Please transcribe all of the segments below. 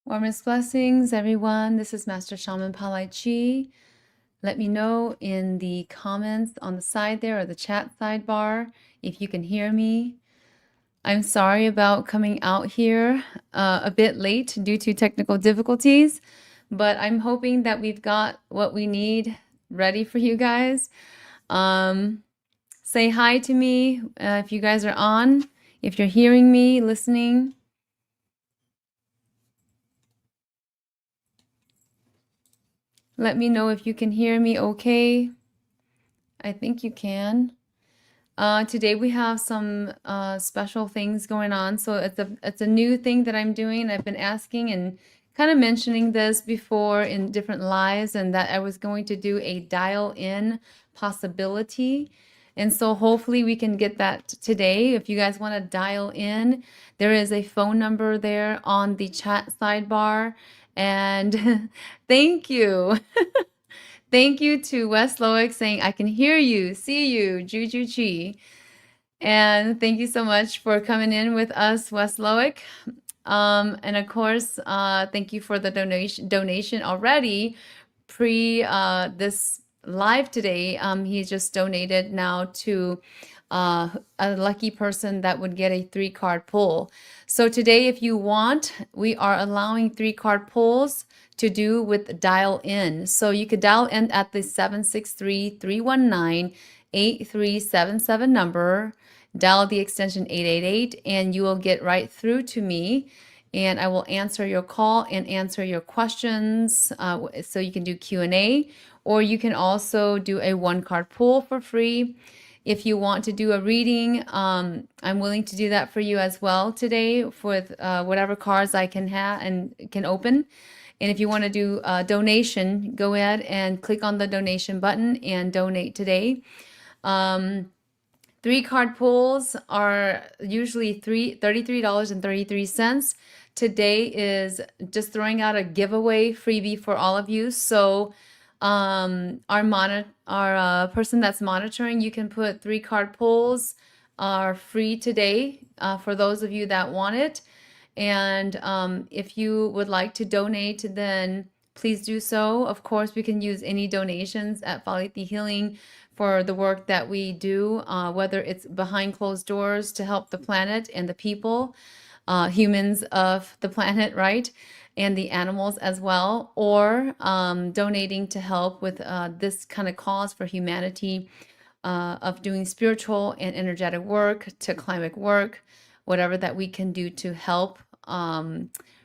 Warmest blessings, everyone. This is Master Shaman PaLiChee. Let me know in the comments on the side there or the chat sidebar if you can hear me. I'm sorry about coming out here a bit late due to technical difficulties, but I'm hoping that we've got what we need ready for you guys. Say hi to me if you guys are on, if you're hearing me, listening. Let me know if you can hear me okay. I think you can. Today we have some special things going on. So it's a new thing that I'm doing. I've been asking and kind of mentioning this before in different lives, and that I was going to do a dial-in possibility. And so hopefully we can get that today. If you guys want to dial in, there is a phone number there on the chat sidebar. And thank you. Thank you to Wes Loic saying, I can hear you, see you, Juju Chi. And thank you so much for coming in with us, Wes Loic. And of course, thank you for the donation already pre this live today. He just donated now to a lucky person that would get a 3-card pull. So today, if you want, we are allowing 3-card pulls to do with dial in. So you could dial in at the 763-319-8377 number, dial the extension 888, and you will get right through to me. And I will answer your call and answer your questions. So you can do Q&A, or you can also do a 1-card pull for free. If you want to do a reading, I'm willing to do that for you as well today with whatever cards I can have and can open. And if you want to do a donation, go ahead and click on the donation button and donate today. 3-card pulls are usually $33.33. Today is just throwing out a giveaway freebie for all of you. So our person that's monitoring, you can put 3-card pulls are free today for those of you that want it. And if you would like to donate, then please do so. Of course, we can use any donations at PaLiChee Healing for the work that we do, whether it's behind closed doors to help the planet and the people, humans of the planet, right? And the animals as well, or donating to help with this kind of cause for humanity of doing spiritual and energetic work, to climate work, whatever that we can do to help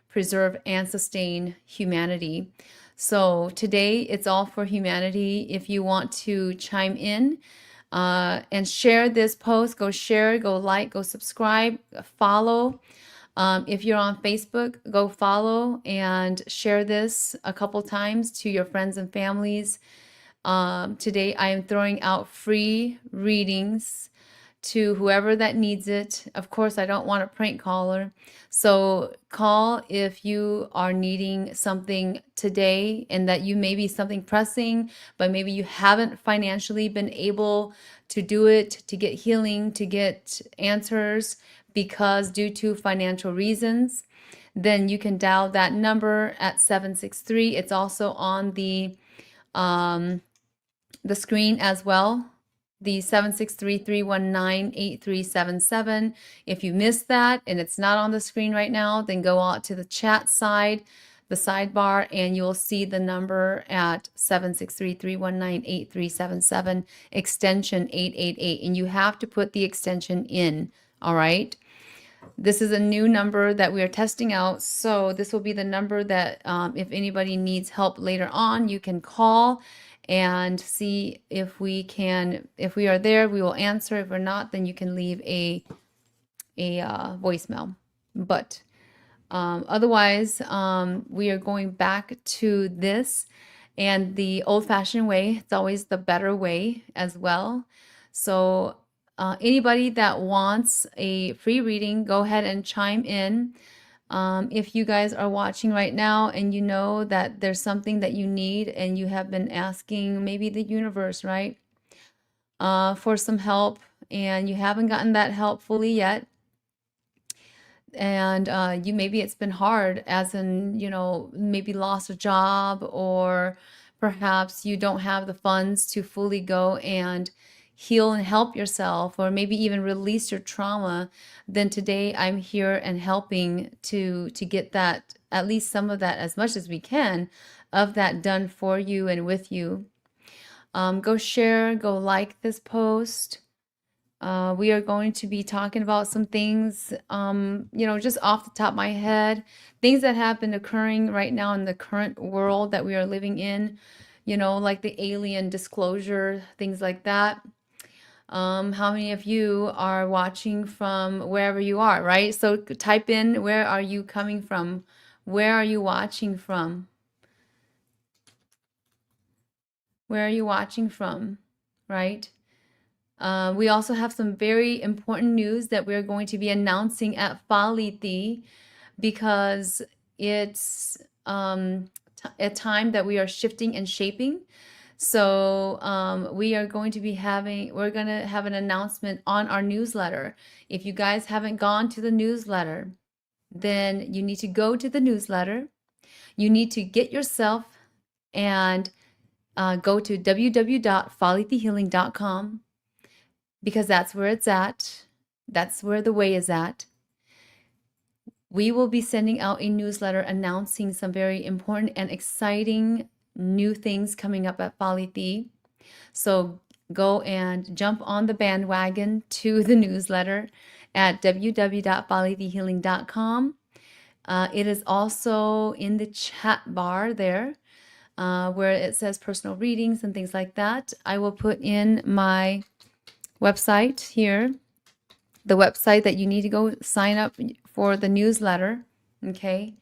preserve and sustain humanity. So today it's all for humanity. If you want to chime in and share this post, go share, go like, go subscribe, follow. If you're on Facebook, go follow and share this a couple times to your friends and families. Today I am throwing out free readings to whoever that needs it. Of course, I don't want a prank caller. So call if you are needing something today and that you may be something pressing, but maybe you haven't financially been able to do it, to get healing, to get answers because due to financial reasons. Then you can dial that number at 763. It's also on the screen as well. The 763-319-8377. If you missed that and it's not on the screen right now, then go out to the chat side, the sidebar, and you'll see the number at 763-319-8377, extension 888. And you have to put the extension in, all right? This is a new number that we are testing out. So this will be the number that if anybody needs help later on, you can call and see if we can, if we are there, we will answer. If we're not, then you can leave a voicemail. But otherwise, we are going back to this and the old-fashioned way. It's always the better way as well. So anybody that wants a free reading, go ahead and chime in. If you guys are watching right now and you know that there's something that you need and you have been asking maybe the universe, right, for some help and you haven't gotten that help fully yet, and you maybe it's been hard, as in, you know, maybe lost a job, or perhaps you don't have the funds to fully go and heal and help yourself, or maybe even release your trauma, then today I'm here and helping to get that, at least some of that, as much as we can, of that done for you and with you. Go share, go like this post. We are going to be talking about some things, you know, just off the top of my head, things that have been occurring right now in the current world that we are living in, you know, like the alien disclosure, things like that. How many of you are watching from wherever you are, right? So type in, where are you coming from? Where are you watching from? Where are you watching from, right? We also have some very important news that we're going to be announcing at PaLiChee, because it's a time that we are shifting and shaping. So we are going to be we're going to have an announcement on our newsletter. If you guys haven't gone to the newsletter, then you need to go to the newsletter. You need to get yourself and go to www.falithehealing.com, because that's where it's at. That's where the way is at. We will be sending out a newsletter announcing some very important and exciting new things coming up at PaLiChee. So go and jump on the bandwagon to the newsletter at www.falithehealing.com. It is also in the chat bar there, where it says personal readings and things like that. I will put in my website here, the website that you need to go sign up for the newsletter. Okay.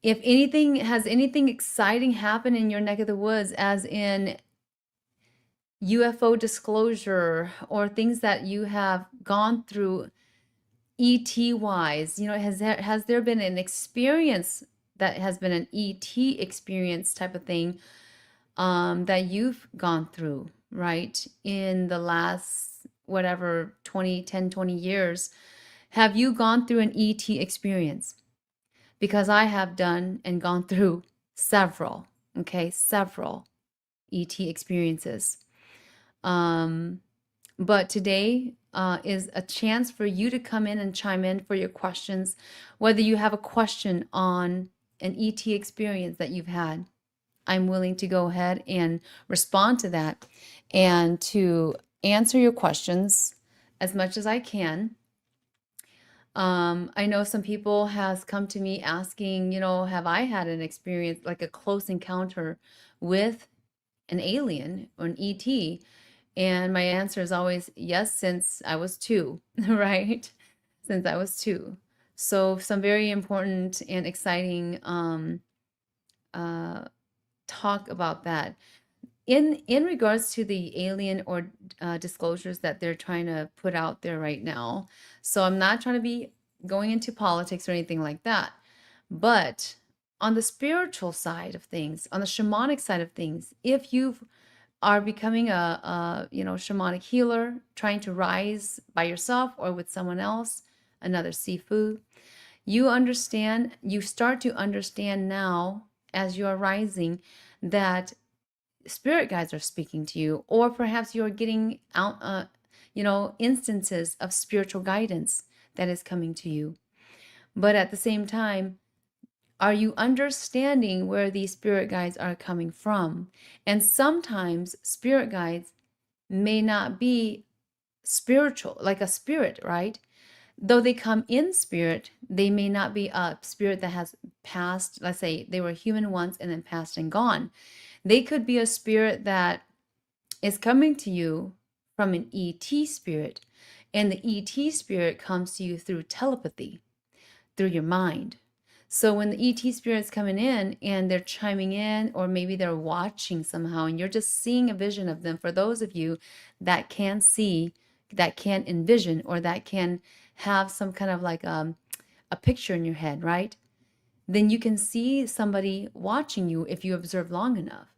If anything, has anything exciting happened in your neck of the woods, as in UFO disclosure or things that you have gone through ET wise, you know, has there been an experience that has been an ET experience type of thing that you've gone through, right, in the last whatever 20 years? Have you gone through an ET experience? Because I have done and gone through several, okay, several ET experiences. But today is a chance for you to come in and chime in for your questions, whether you have a question on an ET experience that you've had. I'm willing to go ahead and respond to that and to answer your questions as much as I can. I know some people has come to me asking, you know, have I had an experience, like a close encounter with an alien or an ET? And my answer is always yes, since I was 2, right? Since I was 2. So some very important and exciting talk about that. In regards to the alien or disclosures that they're trying to put out there right now. So I'm not trying to be going into politics or anything like that. But on the spiritual side of things, on the shamanic side of things, if you are becoming a you know, shamanic healer, trying to rise by yourself or with someone else, another Sifu, you understand, you start to understand now as you are rising that spirit guides are speaking to you, or perhaps you're getting out, you know, instances of spiritual guidance that is coming to you. But at the same time, are you understanding where these spirit guides are coming from? And sometimes spirit guides may not be spiritual, like a spirit, right? Though they come in spirit, they may not be a spirit that has passed. Let's say they were human once and then passed and gone. They could be a spirit that is coming to you from an ET spirit, and the ET spirit comes to you through telepathy, through your mind. So when the ET spirit's coming in and they're chiming in, or maybe they're watching somehow, and you're just seeing a vision of them, for those of you that can see, that can envision, or that can have some kind of like a picture in your head, right? Then you can see somebody watching you if you observe long enough.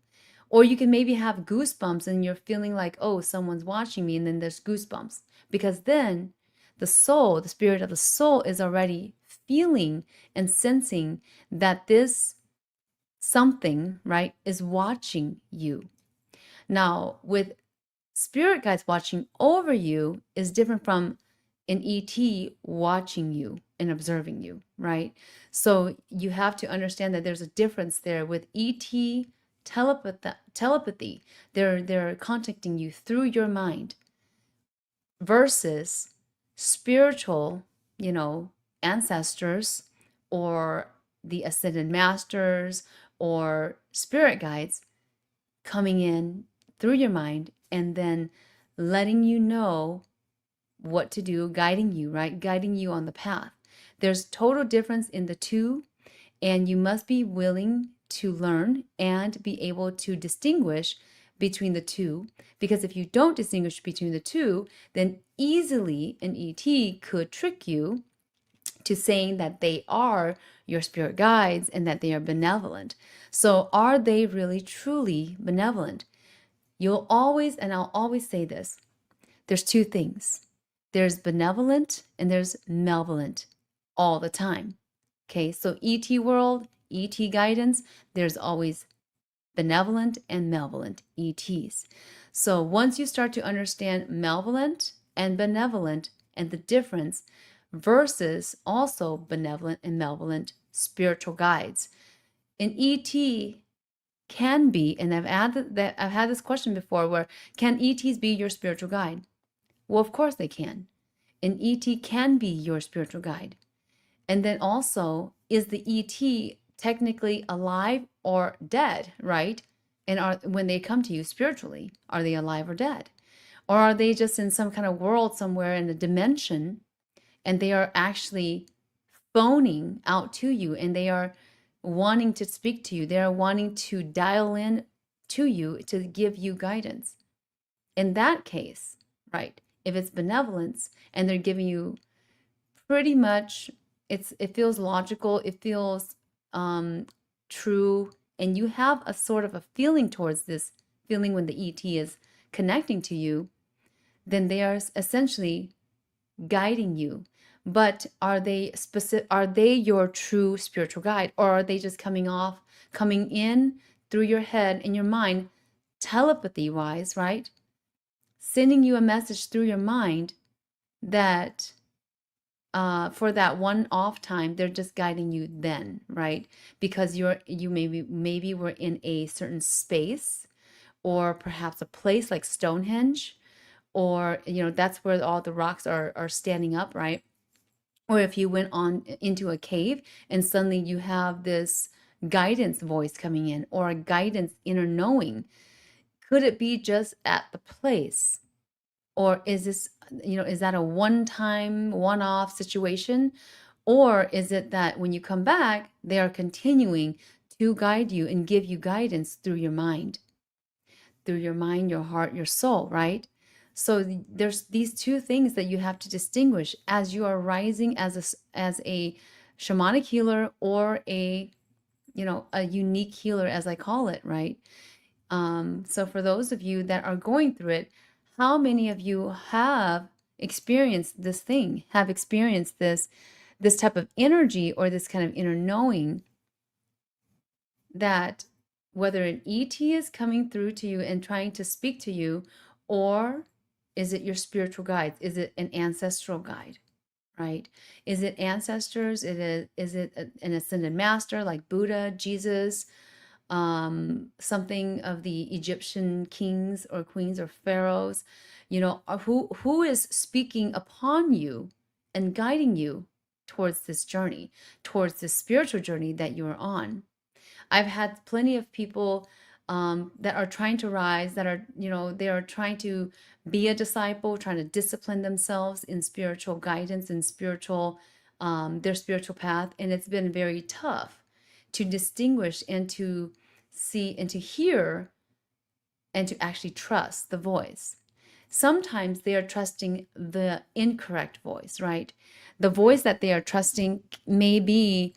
Or you can maybe have goosebumps and you're feeling like, oh, someone's watching me, and then there's goosebumps. Because then the soul, the spirit of the soul, is already feeling and sensing that this something, right, is watching you. Now, with spirit guides watching over you is different from an ET watching you and observing you, right? So you have to understand that there's a difference there with ET telepathy. They're contacting you through your mind versus spiritual, ancestors or the ascended masters or spirit guides coming in through your mind and then letting you know what to do, guiding you, right? Guiding you on the path. There's total difference in the two, and you must be willing to learn and be able to distinguish between the two, because if you don't distinguish between the two, then easily an ET could trick you to saying that they are your spirit guides and that they are benevolent. So are they really truly benevolent? You'll always, and I'll always say this, there's two things. There's benevolent and there's malevolent all the time. Okay, so ET world, ET guidance, there's always benevolent and malevolent ETs. So once you start to understand malevolent and benevolent and the difference versus also benevolent and malevolent spiritual guides, an ET can be, and I've had this question before, where can ETs be your spiritual guide? Well, of course they can. An ET can be your spiritual guide. And then also, is the ET technically alive or dead, right? And when they come to you spiritually, are they alive or dead? Or are they just in some kind of world somewhere in a dimension, and they are actually phoning out to you, and they are wanting to speak to you. They are wanting to dial in to you to give you guidance. In that case, right, if it's benevolence and they're giving you pretty much, it feels logical, it feels true, and you have a sort of a feeling towards this feeling when the ET is connecting to you, then they are essentially guiding you. But are they your true spiritual guide, or are they just coming in through your head and your mind, telepathy wise, right, sending you a message through your mind that for that one off time, they're just guiding you then, right? Because you maybe were in a certain space, or perhaps a place like Stonehenge, or that's where all the rocks are standing up, right? Or if you went on into a cave and suddenly you have this guidance voice coming in, or a guidance inner knowing, could it be just at the place? Or is this, is that a one-time, one-off situation? Or is it that when you come back, they are continuing to guide you and give you guidance through your mind, your heart, your soul, right? So there's these two things that you have to distinguish as you are rising as a shamanic healer, or a unique healer, as I call it, right? So for those of you that are going through it, how many of you have experienced this thing, have experienced this type of energy, or this kind of inner knowing, that whether an ET is coming through to you and trying to speak to you, or is it your spiritual guide? Is it an ancestral guide, right? Is it ancestors? Is it an ascended master like Buddha, Jesus, something of the Egyptian kings or queens or pharaohs? Who is speaking upon you and guiding you towards this journey, towards this spiritual journey that you're on. I've had plenty of people that are trying to rise, that are, they are trying to be a disciple, trying to discipline themselves in spiritual guidance and their spiritual path. And it's been very tough to distinguish and to see and to hear and to actually trust the voice. Sometimes they are trusting the incorrect voice, right? The voice that they are trusting may be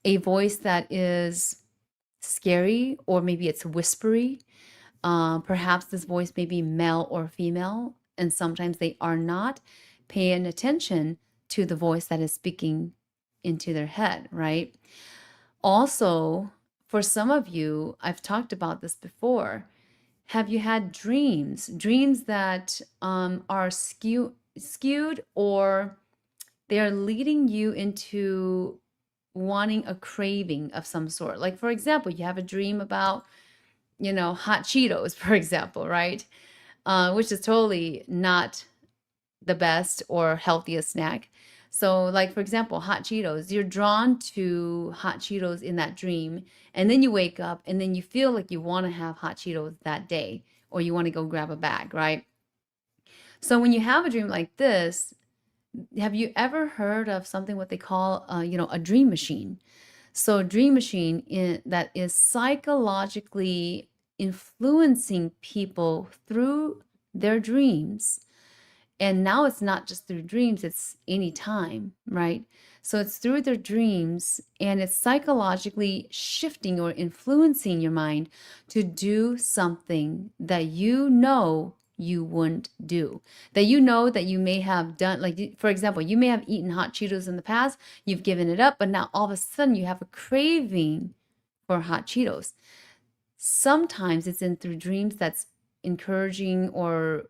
a voice that is scary, or maybe it's whispery. Perhaps this voice may be male or female, and sometimes they are not paying attention to the voice that is speaking into their head, right? Also, for some of you, I've talked about this before. Have you had dreams that are skewed, or they are leading you into wanting a craving of some sort? Like, for example, you have a dream about, hot Cheetos, for example, right? Which is totally not the best or healthiest snack. So, like, for example, hot Cheetos, you're drawn to hot Cheetos in that dream, and then you wake up and then you feel like you want to have hot Cheetos that day, or you want to go grab a bag, right? So, when you have a dream like this, have you ever heard of something what they call, a dream machine? So, a dream machine that is psychologically influencing people through their dreams. And now it's not just through dreams, it's any time, right? So it's through their dreams, and it's psychologically shifting or influencing your mind to do something that you wouldn't do, that that you may have done. Like, for example, you may have eaten hot Cheetos in the past, you've given it up, but now all of a sudden you have a craving for hot Cheetos. Sometimes it's in through dreams that's encouraging, or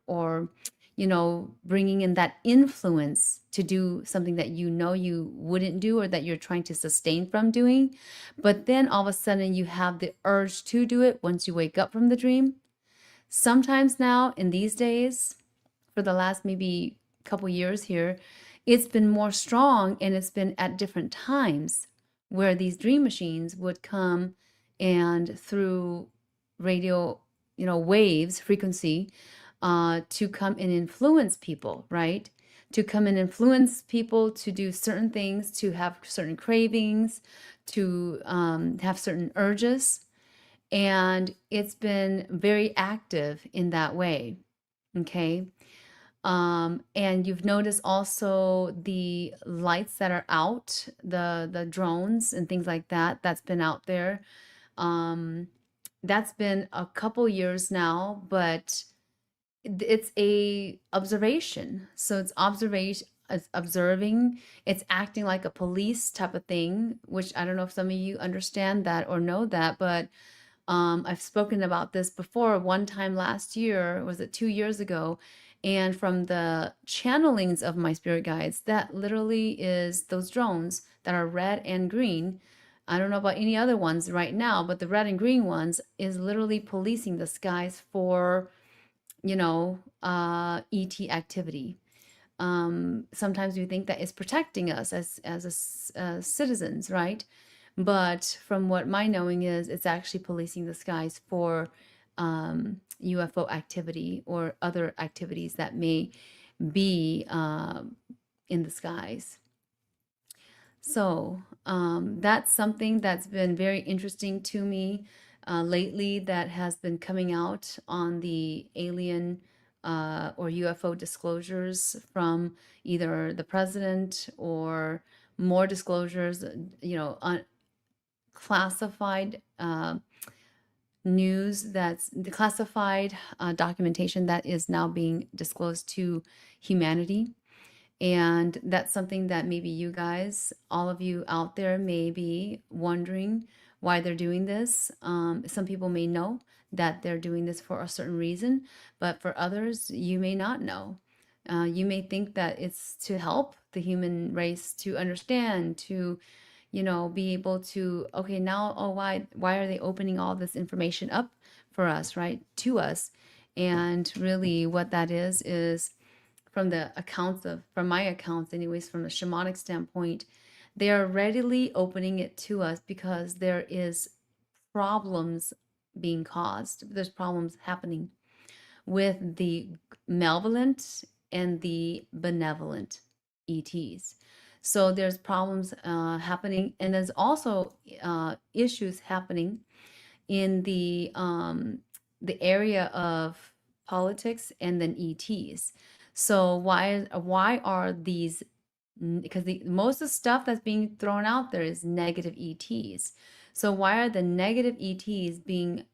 bringing in that influence to do something that you wouldn't do, or that you're trying to sustain from doing. But then all of a sudden you have the urge to do it once you wake up from the dream. Sometimes now, in these days, for the last maybe couple years here, it's been more strong, and it's been at different times where these dream machines would come, and through radio, waves, frequency, to come and influence people, right? To come and influence people to do certain things, to have certain cravings, to have certain urges. And it's been very active in that way. Okay. And you've noticed also the lights that are out, the drones and things like that, that's been out there. Um, that's been a couple years now, but it's a observation. So it's observing, it's acting like a police type of thing, which I don't know if some of you understand that or know that, but I've spoken about this before. One time last year, was it 2 years ago? And from the channelings of my spirit guides, that literally is those drones that are red and green. I don't know about any other ones right now, but the red and green ones is literally policing the skies for, ET activity. Sometimes we think that it's protecting us as citizens, right? But from what my knowing is, it's actually policing the skies for UFO activity or other activities that may be in the skies. So that's something that's been very interesting to me lately, that has been coming out on the alien or UFO disclosures from either the president, or more disclosures, classified news, that's the classified documentation that is now being disclosed to humanity. And that's something that maybe you guys, all of you out there, may be wondering why they're doing this. Some people may know that they're doing this for a certain reason, but for others, you may not know. You may think that it's to help the human race to understand, to, be able to, okay, now, oh, why are they opening all this information up for us, right? To us. And really what that is the accounts of, from my accounts anyways, from a shamanic standpoint, they are readily opening it to us because there is problems being caused. There's problems happening with the malevolent and the benevolent ETs. So there's problems happening, and there's also issues happening in the area of politics and then ETs. So why are these? Because most of the stuff that's being thrown out there is negative ETs. So why are the negative ETs being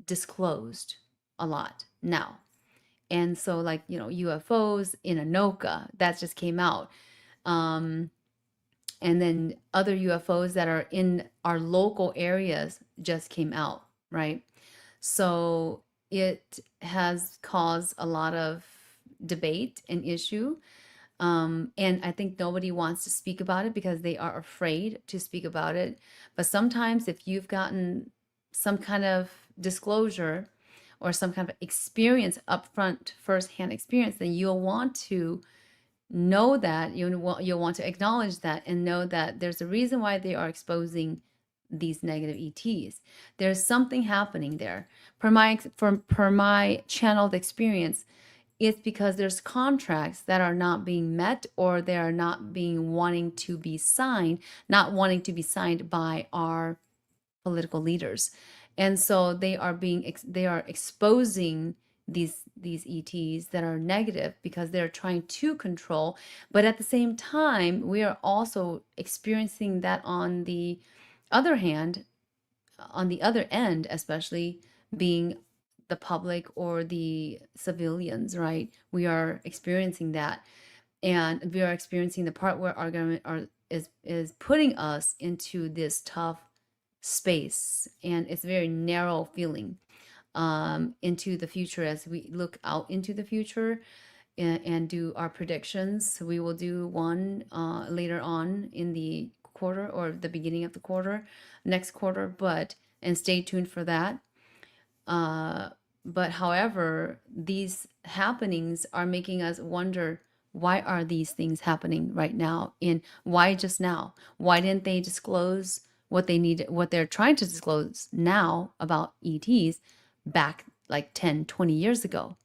disclosed a lot now? And so, like, UFOs in Anoka, that just came out. Um, and then other UFOs that are in our local areas just came out, right? So it has caused a lot of debate and issue. And I think nobody wants to speak about it because they are afraid to speak about it. But sometimes if you've gotten some kind of disclosure or some kind of experience upfront, firsthand experience, then you'll want to know that, you'll want to acknowledge that and know that there's a reason why they are exposing these negative ETs. There's something happening there. Per my channeled experience, it's because there's contracts that are not being met, or they are not being wanting to be signed, not wanting to be signed by our political leaders. And so they are exposing these ETs that are negative because they're trying to control. But at the same time, we are also experiencing that on the other hand, on the other end, especially being the public or the civilians, right? We are experiencing that. And we are experiencing the part where our government is putting us into this tough space, and it's a very narrow feeling into the future. As we look out into the future and do our predictions, we will do one later on in the quarter or the beginning of the quarter, next quarter, and stay tuned for that. But however, these happenings are making us wonder, why are these things happening right now? And why just now? Why didn't they disclose what they're trying to disclose now about ETs back like 10, 20 years ago?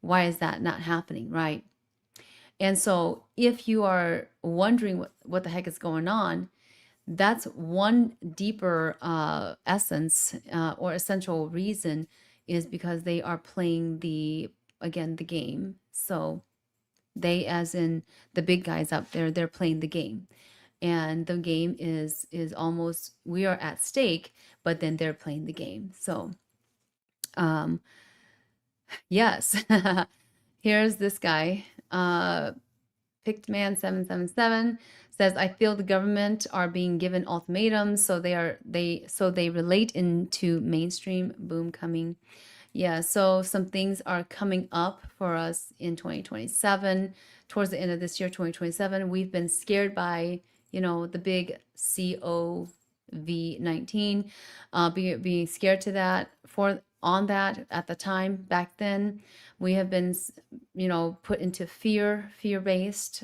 Why is that not happening, right? And so if you are wondering what the heck is going on, that's one deeper essence or essential reason, is because they are playing the game. So they, as in the big guys up there, they're playing the game. And the game is almost, we are at stake, but then they're playing the game. So yes. Here's this guy, Picked Man 777, says, I feel the government are being given ultimatums, so they relate into mainstream boom coming. Yeah, so some things are coming up for us in 2027, towards the end of this year, 2027. We've been scared by, the big COVID-19, being scared to that on that at the time back then. We have been, put into fear-based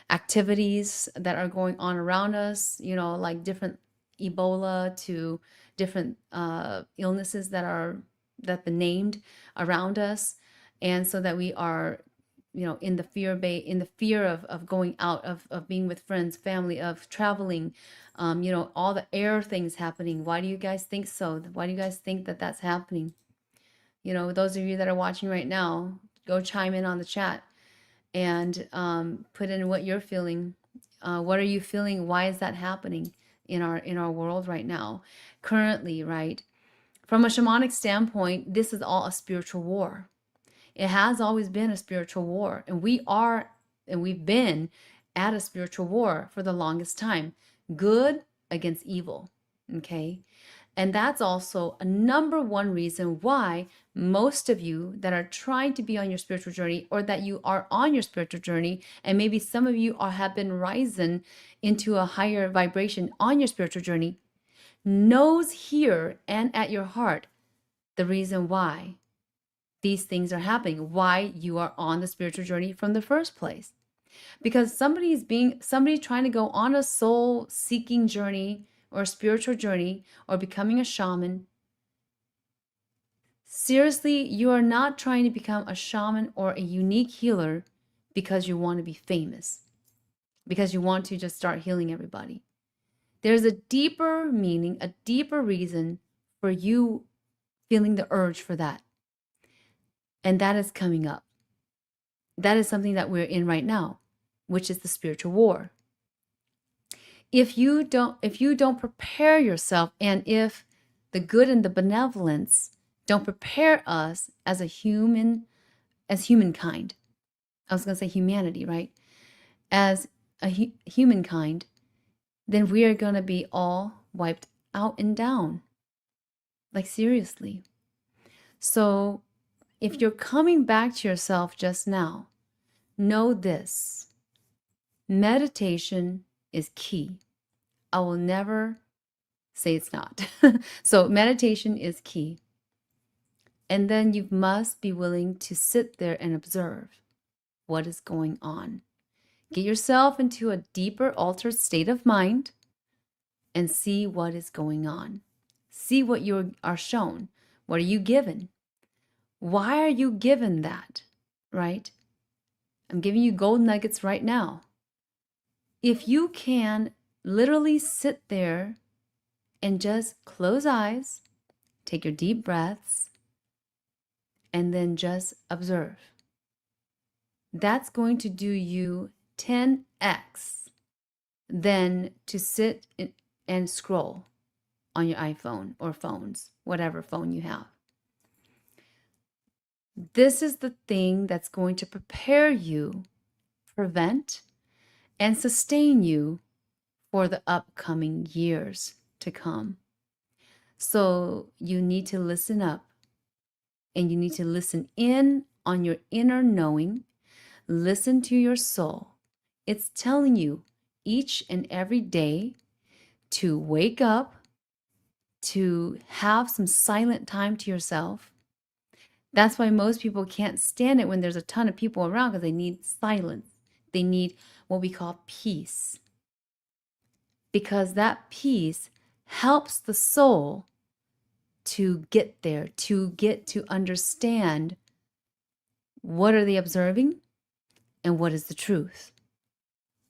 activities that are going on around us, like different Ebola to different illnesses that been named around us. And so that we are, in the fear of going out, of being with friends, family, of traveling, all the air things happening. Why do you guys think so? Why do you guys think that that's happening? Those of you that are watching right now, go chime in on the chat and put in what you're feeling. What are you feeling? Why is that happening in our world right now, currently, right? From a shamanic standpoint, this is all a spiritual war. It has always been a spiritual war, and we've been at a spiritual war for the longest time. Good against evil, okay? And that's also a number one reason why most of you that are trying to be on your spiritual journey, or that you are on your spiritual journey, and maybe some of you have been rising into a higher vibration on your spiritual journey, knows here and at your heart the reason why these things are happening, why you are on the spiritual journey from the first place. Because somebody's trying to go on a soul seeking journey or a spiritual journey or becoming a shaman. Seriously, you are not trying to become a shaman or a unique healer because you want to be famous, because you want to just start healing everybody. There's a deeper meaning, a deeper reason for you feeling the urge for that. And that is coming up. That is something that we're in right now, which is the spiritual war. If you don't prepare yourself, and if the good and the benevolence don't prepare us as humankind. I was going to say humanity, right? As a humankind, then we are going to be all wiped out and down. Like, seriously. So if you're coming back to yourself just now, know this: meditation is key. I will never say it's not. So meditation is key. And then you must be willing to sit there and observe what is going on. Get yourself into a deeper altered state of mind and see what is going on. See what you are shown. What are you given? Why are you given that? Right? I'm giving you gold nuggets right now. If you can literally sit there and just close eyes, take your deep breaths, and then just observe, that's going to do you 10x than to sit and scroll on your iPhone or phones, whatever phone you have. This is the thing that's going to prepare you, prevent, and sustain you for the upcoming years to come. So you need to listen up, and you need to listen in on your inner knowing. Listen to your soul. It's telling you each and every day to wake up, to have some silent time to yourself. That's why most people can't stand it when there's a ton of people around, because they need silence. They need what we call peace. Because that peace helps the soul to get there, to get to understand what are they observing and what is the truth.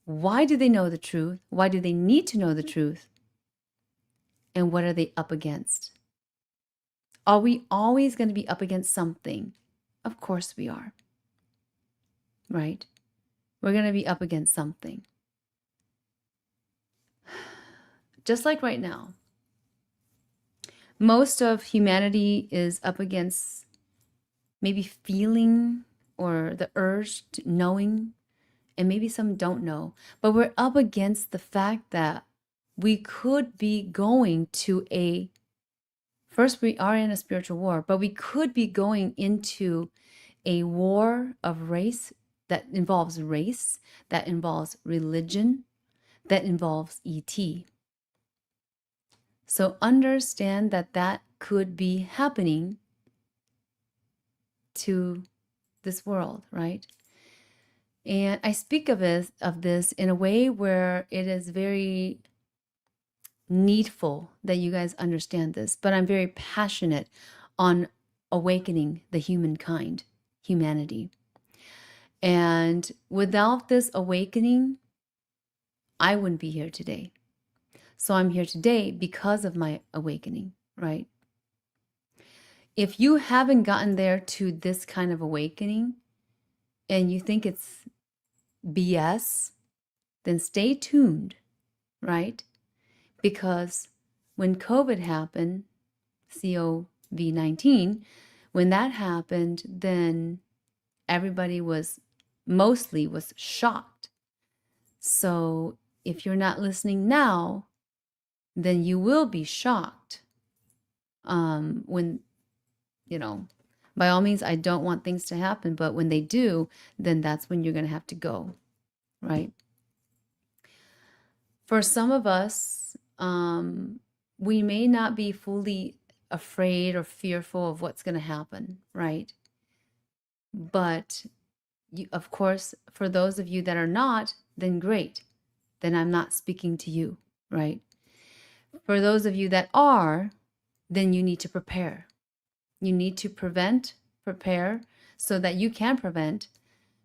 Why do they know the truth? Why do they need to know the truth? And what are they up against? Are we always going to be up against something? Of course we are. Right? We're going to be up against something. Just like right now, most of humanity is up against maybe feeling or the urge to knowing, and maybe some don't know, but we're up against the fact that we could be going to first, we are in a spiritual war, but we could be going into a war of race, that involves religion, that involves ET. So understand that that could be happening to this world, right? And I speak of this in a way where it is very needful that you guys understand this, but I'm very passionate on awakening the humanity. And without this awakening, I wouldn't be here today. So I'm here today because of my awakening, right? If you haven't gotten there to this kind of awakening and you think it's BS, then stay tuned, right? Because when COVID happened, COVID-19, when that happened, then everybody mostly was shocked. So if you're not listening now, then you will be shocked. When, by all means, I don't want things to happen, but when they do, then that's when you're going to have to go, right? For some of us, we may not be fully afraid or fearful of what's going to happen, right? But you, of course, for those of you that are not, then great. Then I'm not speaking to you, right? For those of you that are, then you need to prepare. You need to prepare so that you can prevent,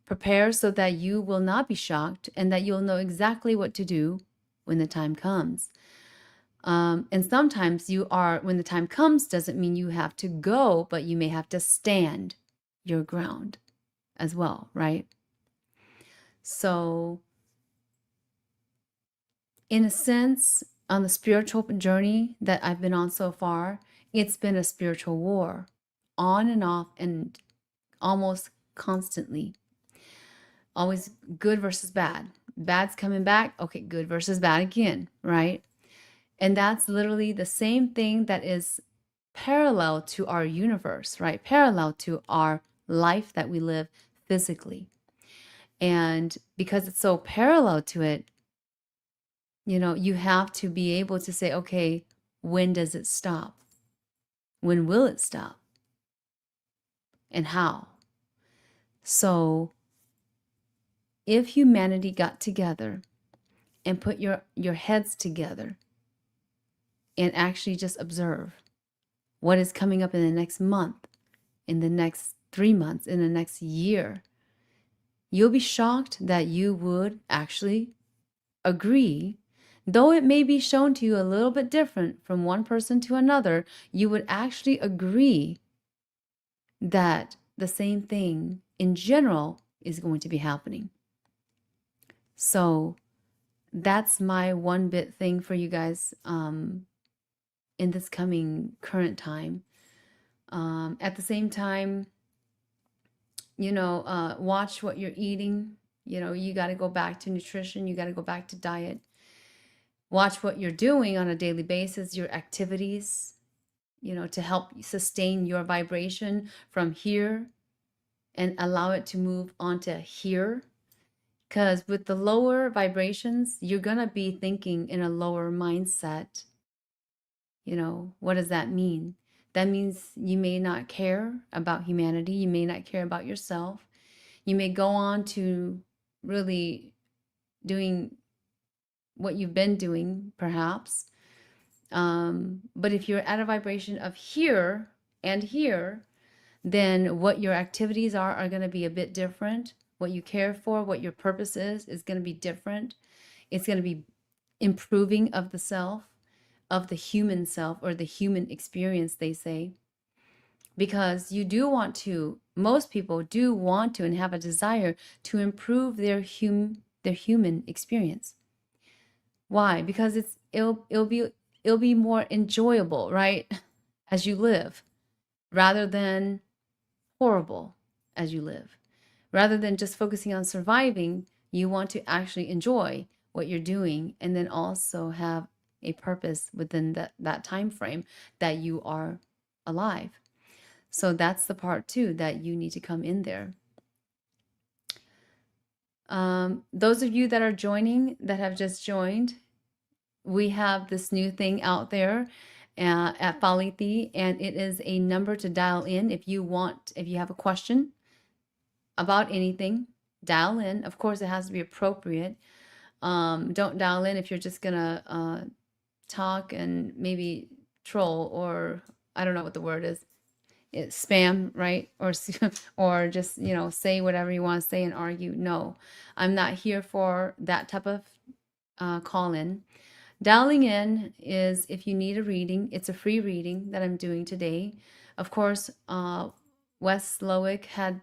prepare so that you will not be shocked and that you'll know exactly what to do when the time comes. And sometimes when the time comes, doesn't mean you have to go, but you may have to stand your ground as well, right? So, in a sense, on the spiritual journey that I've been on so far, it's been a spiritual war on and off and almost constantly. Always good versus bad. Bad's coming back. Okay, good versus bad again, right? And that's literally the same thing that is parallel to our universe, right? Parallel to our life that we live physically. And because it's so parallel to it, you have to be able to say, okay, when does it stop? When will it stop? And how? So if humanity got together and put your heads together and actually just observe what is coming up in the next month, in the next 3 months, in the next year, you'll be shocked that you would actually agree, though it may be shown to you a little bit different from one person to another, you would actually agree that the same thing in general is going to be happening. So that's my one bit thing for you guys in this coming current time. At the same time, watch what you're eating. You got to go back to nutrition. You got to go back to diet. Watch what you're doing on a daily basis, your activities, to help sustain your vibration from here and allow it to move onto here. Because with the lower vibrations, you're going to be thinking in a lower mindset. What does that mean? That means you may not care about humanity. You may not care about yourself. You may go on to really doing what you've been doing, perhaps. But if you're at a vibration of here and here, then what your activities are going to be a bit different. What you care for, what your purpose is going to be different. It's going to be improving of the self, of the human self, or the human experience, they say. Because most people do want to and have a desire to improve their human experience. Why? Because it'll be more enjoyable, right? As you live, rather than horrible as you live. Rather than just focusing on surviving, you want to actually enjoy what you're doing and then also have a purpose within that time frame that you are alive. So that's the part too that you need to come in there. Those of you that are joining, that have just joined, we have this new thing out there at PaLiChee, and it is a number to dial in if you have a question about anything. Dial in. Of course, it has to be appropriate. Don't dial in if you're just gonna talk and maybe troll, or I don't know what the word is. It's spam, right? Or just say whatever you want to say and argue. No, I'm not here for that type of call in. Dialing in is if you need a reading. It's a free reading that I'm doing today. Of course, Wes Lowick had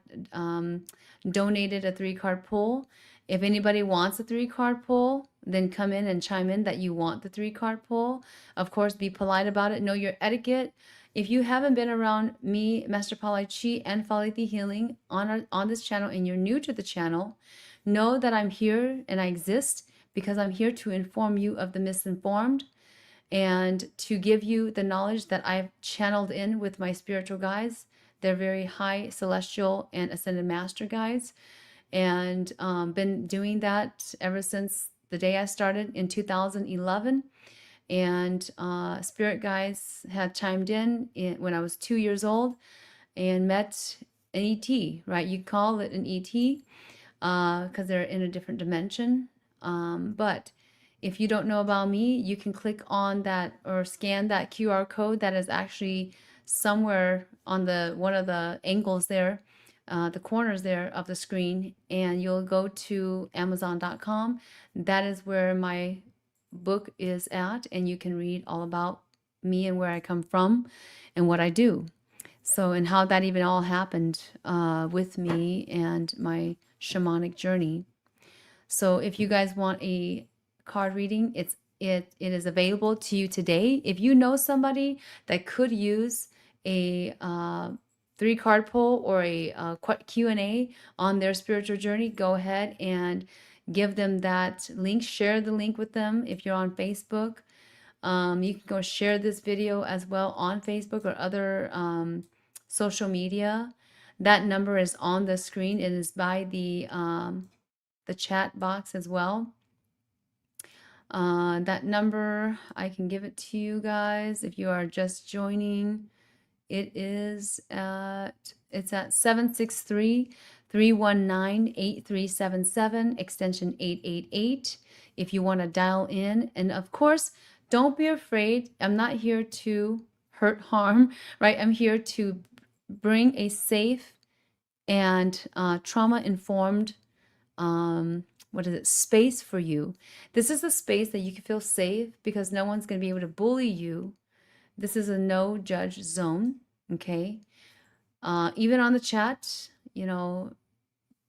donated a 3-card pull. If anybody wants a 3-card pull, then come in and chime in that you want the 3-card pull. Of course, be polite about it. Know your etiquette. If you haven't been around me, Master PaLiChee, and PaLiChee Healing on this channel, and you're new to the channel, know that I'm here and I exist because I'm here to inform you of the misinformed and to give you the knowledge that I've channeled in with my spiritual guides. They're very high celestial and ascended master guides, and been doing that ever since the day I started in 2011. And spirit guides had chimed in when I was 2 years old and met an ET, right? You call it an ET because they're in a different dimension. But if you don't know about me, you can click on that or scan that QR code that is actually somewhere on the one of the angles there, the corners there of the screen, and you'll go to Amazon.com. That is where my book is at, and you can read all about me and where I come from and what I do. So, and how that even all happened with me and my shamanic journey. So, if you guys want a card reading, it is available to you today. If you know somebody that could use a 3-card pull or a Q&A on their spiritual journey, go ahead and give them that link. Share the link with them if you're on Facebook. You can go share this video as well on Facebook or other social media. That number is on the screen. It is by the chat box as well. That number, I can give it to you guys if you are just joining. It's at 763-319-8377, extension 888, if you want to dial in. And of course, don't be afraid. I'm not here to hurt, harm, right? I'm here to bring a safe and trauma-informed space for you. This is a space that you can feel safe because no one's going to be able to bully you. This is a no judge zone, okay? Even on the chat, you know,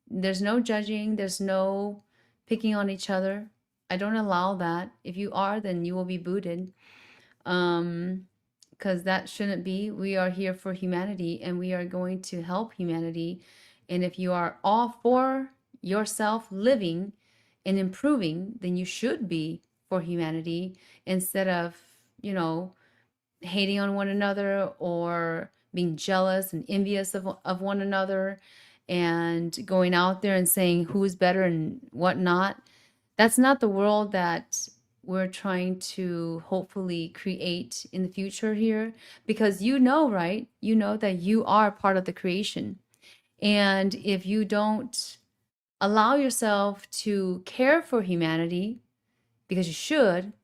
there's no judging, there's no picking on each other. I don't allow that. If you are, then you will be booted. Because that shouldn't be. We are here for humanity and we are going to help humanity. And if you are all for yourself living and improving, then you should be for humanity instead of, you know, hating on one another or being jealous and envious of one another and going out there and saying who's better and whatnot. That's not the world that we're trying to hopefully create in the future here, because you know, right? You know that you are part of the creation. And if you don't allow yourself to care for humanity, because you should,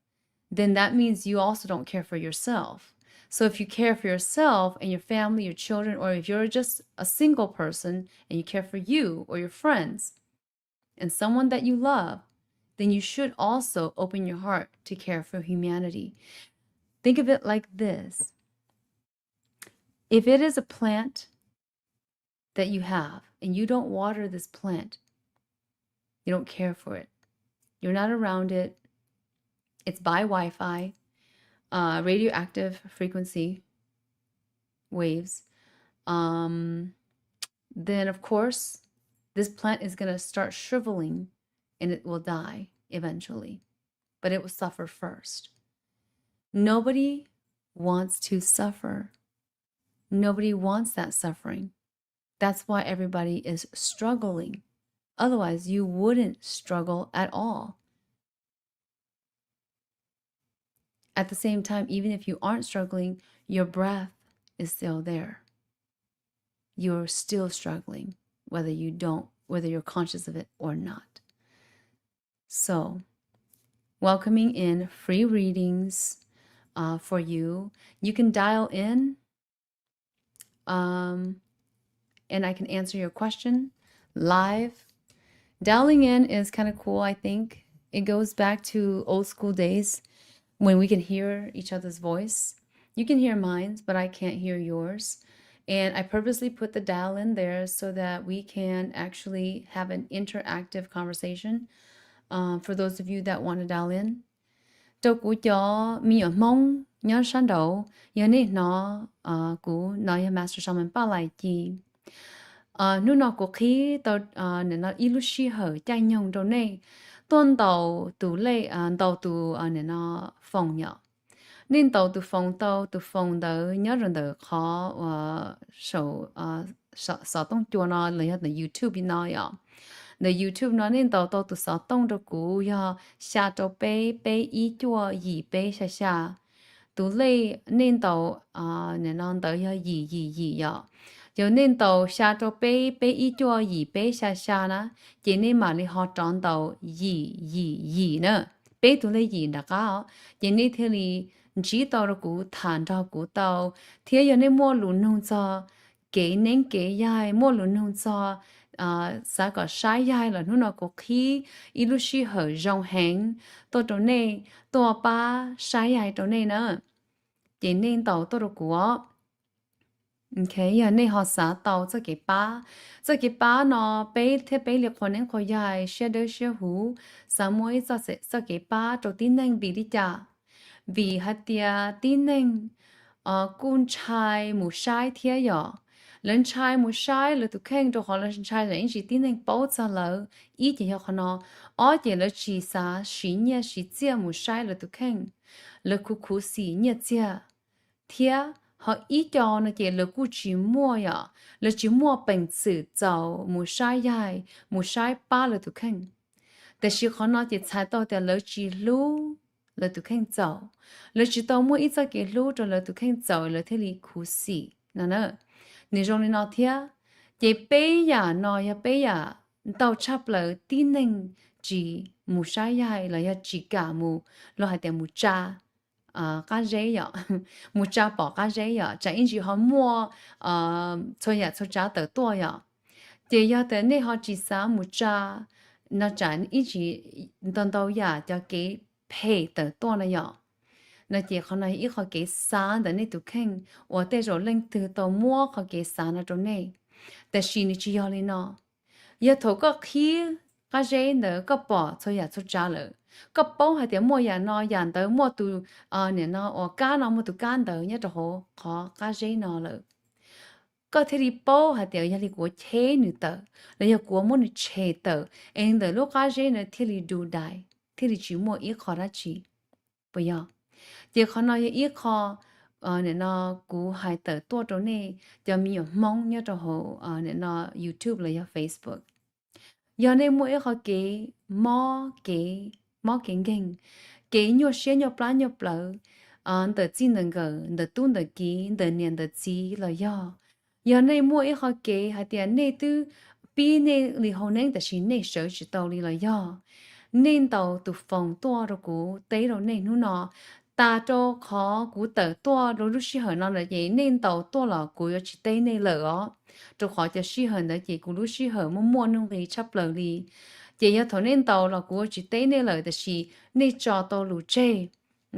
then that means you also don't care for yourself. So if you care for yourself and your family, your children, or if you're just a single person and you care for you or your friends and someone that you love, then you should also open your heart to care for humanity. Think of it like this. If it is a plant that you have and you don't water this plant, you don't care for it, you're not around it, it's by Wi-Fi, radioactive frequency waves, then of course this plant is going to start shriveling and it will die eventually, but it will suffer first. Nobody wants to suffer. Nobody wants that suffering. That's why everybody is struggling. Otherwise, you wouldn't struggle at all. At the same time, even if you aren't struggling, your breath is still there. You're still struggling, whether you're conscious of it or not. So, welcoming in free readings for you. You can dial in and I can answer your question live. Dialing in is kind of cool, I think. It goes back to old school days when we can hear each other's voice. You can hear mine, but I can't hear yours. And I purposely put the dial in there so that we can actually have an interactive conversation for those of you that want to dial in. Tôi của cho mi ở mong nhớ sáng đầu giờ này nó của nói Master Shaman PaLiChee. Nu nó của khi tôi nên nó ilushi hở chạy nhung đâu này tuần đầu tụ lệ đầu tụ nên nó phòng nhỏ nên đầu tụ phòng đầu nhớ rồi đầu khó sầu sợ tông chua nó lấy hết là YouTube nó ya the YouTube nó nên đầu tụ sợ tông đâu cú ya xa cho bé ý chua gì bé xa tụ lệ nên đầu nên nó đầu ya gì ya cho nên tàu xa cho bé bé ít cho gì bé xa xa nè chỉ nên mà đi họ chọn tàu gì nữa bé tụi lấy gì đã có chỉ nên thế thì chỉ tàu rồi cũng thản ra cũng tàu thế giờ nên mua lúa nông cho kế nên kế dài mua lúa nông cho sao có sai dài là nó có khi ít lúc xí hở rong hẹn tôi chỗ này tôi ba sai dài chỗ này nữa chỉ nên tàu tôi rồi của OK, giờ này họ xã tàu cho cái ba nó bé thế bé liệt quan nên khỏi dài xe đỡ xe hú, xã mỗi cho cái ba cho tin năng bị đi chả, vì hạt tia tin năng, con trai một sai thế giờ, lần trai một sai là tụi khen cho họ lần trai là những gì tin năng bảo cho lỡ, ý thì họ nó, ở thì là chỉ xã xí nhẹ xí chia một sai là tụi khen, là khu xí nhẹ chia, thế họ ý cho nó chỉ là cú chỉ mua ya là chỉ mua bệnh sử giàu một sai dài một sai ba là tụi khanhแต่是เขาnói chỉ猜到的了只路là tụi khanh giàu là chỉ tao mua ít cái路rồi là tụi khanh giàu là thế li khú xì nè nè nếu trong này nói thế chỉ bây giờ nói ya bây giờ tao chấp là tin nên chỉ một sai dài là ya chỉ cả một là hai tiền một cha cá rễ ạ một cha bỏ cá rễ ạ chẳng in gì họ mua thôi ya thôi trả tờ tua ạ thì giờ tới này họ chỉ xả một cha nó chẳng ít gì tận đâu ya cho cái pay tờ tua này ạ nó chỉ họ nói ít họ cái xả tới này tụi khen ở đây rồi lên từ tàu mua họ cái xả nó trong nàyแต่สิ่งที่ยอเลยเนาะยาถก็ขี้ก็เจนเนอะก็ปอช่วยอยากช่วยจ้าเลยก็ป้องให้เดี๋ยวมัวอย่างนออย่างเตอมัวตูเนี่ยเนาะอ๋อก้านเนาะมัวตูก้านเตอเนี่ยจะโหขอก็เจนเนาะเลยก็ที่รีป้อให้เดี๋ยวยาลีกัวเชนึเตอแล้วยากัวมัวนึเชเตอเองเดอลูกก็เจนเนอะที่รีดูได้ที่รีจีมัวอีขอรัชีปะยอเดี๋ยวเขาเนาะอีขอเนี่ยเนาะกูหายเตอตัวตรงนี้จะมีอยู่มองเนี่ยจะโหเนี่ยเนาะ YouTube เลย Facebook giờ này mỗi họ kế mò kinh kinh kế nhiều xe nhiều plá đợt chi nâng gờ đợt tuôn đợt ký đợt niên đợt chi là giờ này mỗi họ kế hay tiền này tư bi này li hậu nên đợt xin này sở chỉ tàu li là nên tàu từ phòng tua rồi cũ tế rồi này nó ta cho khó cú tờ tua rồi lúc xí hở nó là gì nên tàu tua là cú chỉ tế này lỡ cho khó cho xí hở đó chỉ cú lúc xí hở mua nông thì chấp lỡ đi chỉ cho thằng nên tàu là cú chỉ tế này lỡ thì chỉ nên cho tàu lù chê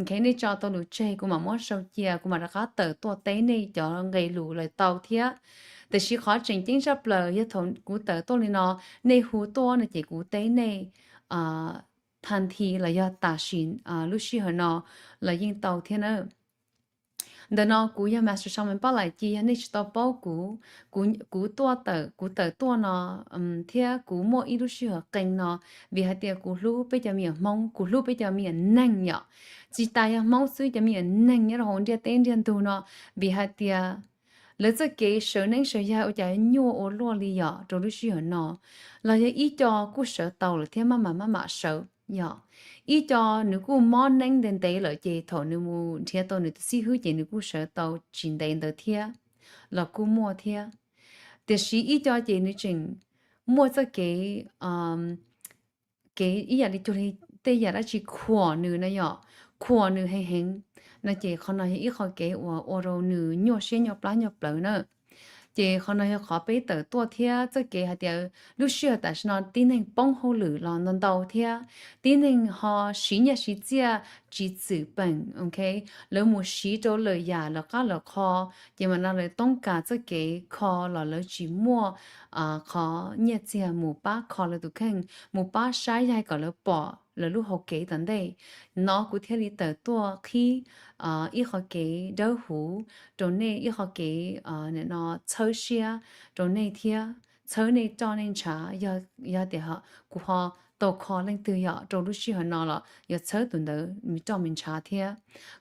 cái nên cho tàu lù chê cú mà muốn sau chia cú mà đã có tờ tua tế này cho ngày lù lại tàu thiệtแต่ชีขอจริงจริงจับเลยยะทนกูเตอตัวเลยเนาะในหูตัวเนี่ยจีกูเต้ในทันทีเลยยะตาชินลูกชีเหรอเนาะเลยยิงเตาเทียนเดนอกูยะ Master Shaman PaLiChee นี่จะตัวป้อกูตัวเตอตัวเนาะเทียกูมั่วอีลูกชีเหรอเก่งเนาะวิหารเตียกูรู้ไปจะมีมองกูรู้ไปจะมีนั่งเนาะจีตายมองซื้อจะมีนั่งเนี่ยเราหงเดียเต้นเดียนตัวเนาะวิหารเตียlỡ cho cái sở nên sở ya ở trái nhua ở lo li ya rồi lúc xưa nó là ya ý cho cú sở tàu là thế mà sở ya ý cho nếu cú món nên đến đây là chỉ thọ nếu mu thế tàu nếu xí hứa chỉ nếu cú sở tàu chín đến được thế là cú mua thếแต่是ý cho chỉ nếu chừng mua cho cái ý là đi cho đi đây là chỉ khỏa nữa này ya khỏa nữa hay hình nó chỉ không nói ít khó kế ở rồi nữ nhỏ xe nhỏ plá nữa chỉ không nói khó bé tờ tua thia cho kế hạt điều lúc xưa tại sao tin hình bông hồ lử là nó đầu thia tin hình họ xí nhà xí chia chỉ chữ bệnh ok lỡ một xí chỗ lời giả là có là kho chỉ mà nó lời tông cả cho kế kho là lỡ chỉ mua kho nhà chia một ba kho là tụ khen một ba sai hay còn lỡ bỏ là lúc học kế tận đây nó cũng theo đi tờ tua khi ít học kế đỡ hú rồi này ít học kế nó chơi xia rồi này thia chơi này cho nên trả giờ để họ tàu kho lên từ giờ rồi lúc xưa nó là giờ chơi tuần đó mình cho mình trả thia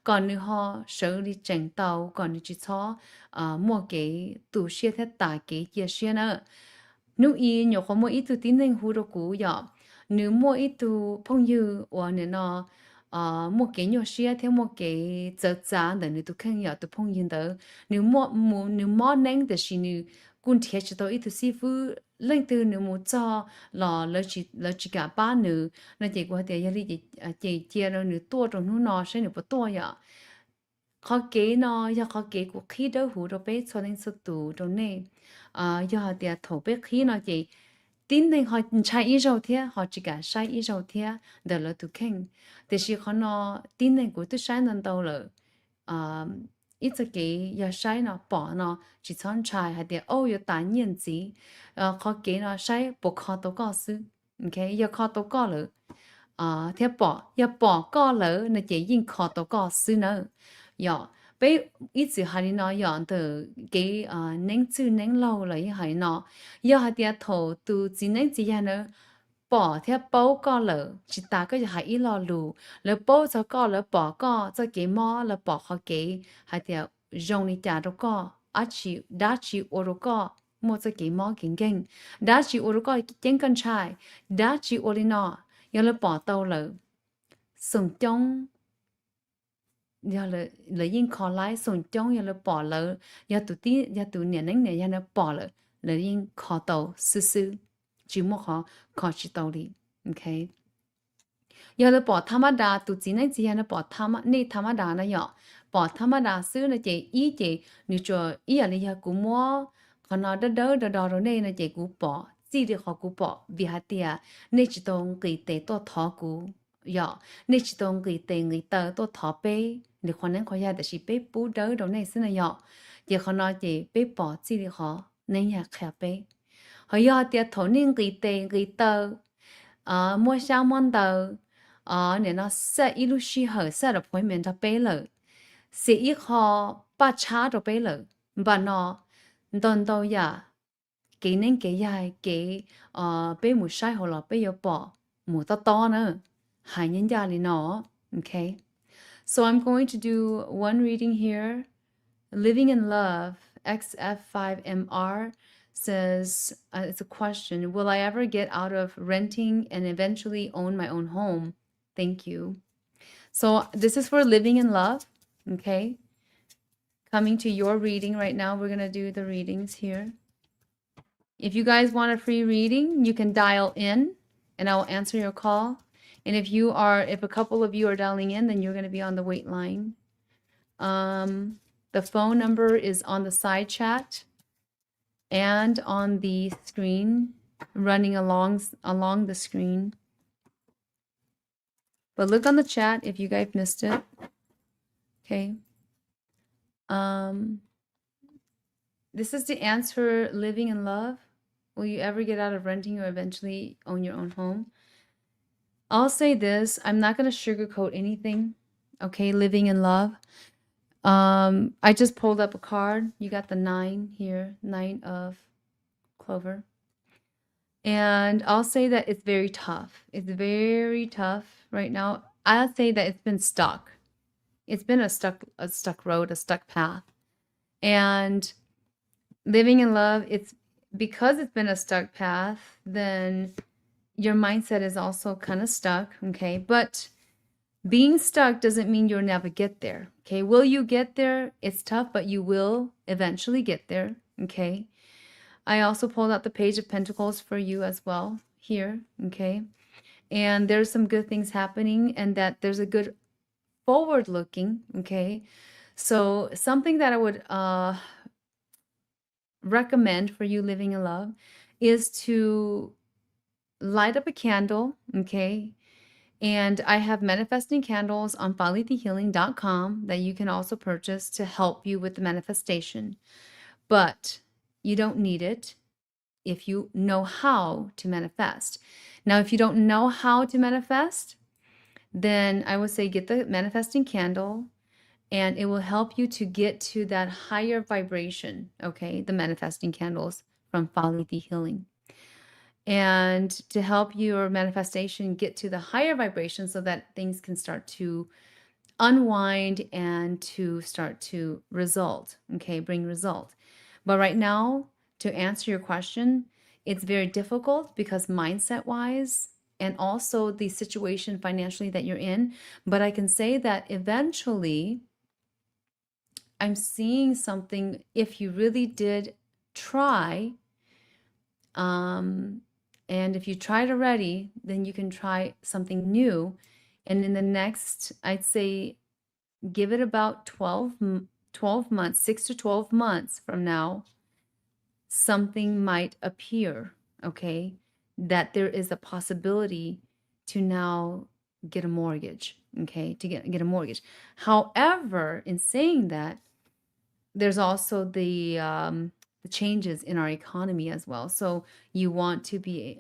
còn nếu họ xử lý chỉnh tàu còn nếu chỉ cho mua cái tủ xia thế tại cái chia xia nữa nếu ý nhiều họ mua ít từ tín nên hú rồi cũ giờ nếu mua ít từ phong dư hoặc nên nó một cái nhỏ xia theo một cái giờ giá để nữ tụ khen nhỏ tụ phong yên đó nếu mua nén thì chỉ nữ cũng thiệt cho tôi ít thứ sư phụ lên từ nếu mua cho là chỉ cả ba nữ là chỉ qua thì giờ đi chỉ chia rồi nữ tua trong nữ nó sẽ nữ bắt tua vậy khó kế nó giờ khó kế của khí đỡ hủ rồi bé cho nên sự tụ trong này giờ thì thổ bé khí nó chỉ tin nên họ sai ý rồi thế họ chỉ cả sai ý rồi thế để là tụ khen thì chỉ họ nó tin nên của tôi sai nên đâu là ít cái giờ sai nó bỏ nó chỉ chọn trai hay để ô giờ tán nhận gì khó kế nó sai bộ khó tố có sự ok giờ khó tố có rồi thế bỏ giờ bỏ có lỡ nó chỉ yên khó tố có sự nữa giờ bây ít sự hay nói giờ từ cái nén chữ nén lâu là như hay nó giờ hay để thầu từ chỉ nén chỉ là nữa bỏ theo bao có lỡ chỉ ta cái hay ít lo lù lỡ bao cho có lỡ bỏ có cho cái mò lỡ bỏ họ cái hay để dùng đi trả đâu có chỉ đã chỉ ô đâu có một cái mò kinh kinh đã chỉ ô đâu có kinh con trai đã chỉ ô đi nó giờ lỡ bỏ tàu lỡ sùng trong giờ là yên khó lái sùng trong giờ là bỏ lỡ giờ tụi tí giờ tụi nè nánh nè giờ nó bỏ lỡ là yên khó tàu sư sư chỉ một khó chỉ tàu đi ok giờ là bỏ tham đa tụi chỉ này chỉ là bỏ tham đa nó nhỏ bỏ tham đa sư là chỉ ý chỉ nếu cho ý là giờ cũng mua còn nó đỡ rồi này là chỉ cũng bỏ chỉ được họ cũng bỏ vì hạt tiền nên chỉ tông cái tế to thọ cũng giờ nên chỉ tông cái tế người ta to thọ bê để khoan nên khỏi ra để chỉ bê bù đỡ rồi này xin là giờ giờ họ nói chỉ bê bỏ chỉ được họ nên nhà khép bê họ giờ tiền thọ nên cái tế người ta mua sang món tờ nên nó sẽ ít lúc xí hở sẽ là phải mình ta bê lợ sẽ ít họ ba cha rồi bê lợ và nó đòn đầu ya cái nên cái dài cái bê một sai họ là bê yo bỏ một to to nữa hai nhân gia đi nó okay so I'm going to do one reading here living in love XF5MR says it's a question will I ever get out of renting and eventually own my own home thank you so this is for living in love okay coming to your reading right now we're going to do the readings here if you guys want a free reading you can dial in and I'll answer your call and if a couple of you are dialing in then you're going to be on the wait line the phone number is on the side chat and on the screen, running along the screen. But look on the chat if you guys missed it. Okay. This is to answer living in love. Will you ever get out of renting or eventually own your own home? I'll say this. I'm not going to sugarcoat anything. Okay, living in love. I just pulled up a card. You got the 9 here, 9 of clover. And I'll say that it's very tough. It's very tough right now. I'll say that it's been stuck. It's been a stuck road, a stuck path. And living in love, because it's been a stuck path, then your mindset is also kind of stuck, okay? But being stuck doesn't mean you'll never get there, okay? Will you get there? It's tough, but you will eventually get there, okay? I also pulled out the Page of Pentacles for you as well here, okay? And there's some good things happening and that there's a good forward looking, okay? So something that I would recommend for you living in love is to light up a candle, okay? And I have manifesting candles on PaLiChee.com that you can also purchase to help you with the manifestation. But you don't need it if you know how to manifest. Now, if you don't know how to manifest, then I would say get the manifesting candle and it will help you to get to that higher vibration, okay? The manifesting candles from PaLiChee. And to help your manifestation get to the higher vibration so that things can start to unwind and to start to result, okay, bring result. But right now, to answer your question, it's very difficult because mindset-wise, and also the situation financially that you're in. But I can say that eventually I'm seeing something, if you really did try, um, and if you tried already, then you can try something new. And in the next, I'd say, give it about 12 months, 6 to 12 months from now, something might appear, okay? That there is a possibility to now get a mortgage, okay? To get a mortgage. However, in saying that, there's also the changes in our economy as well. So you want to be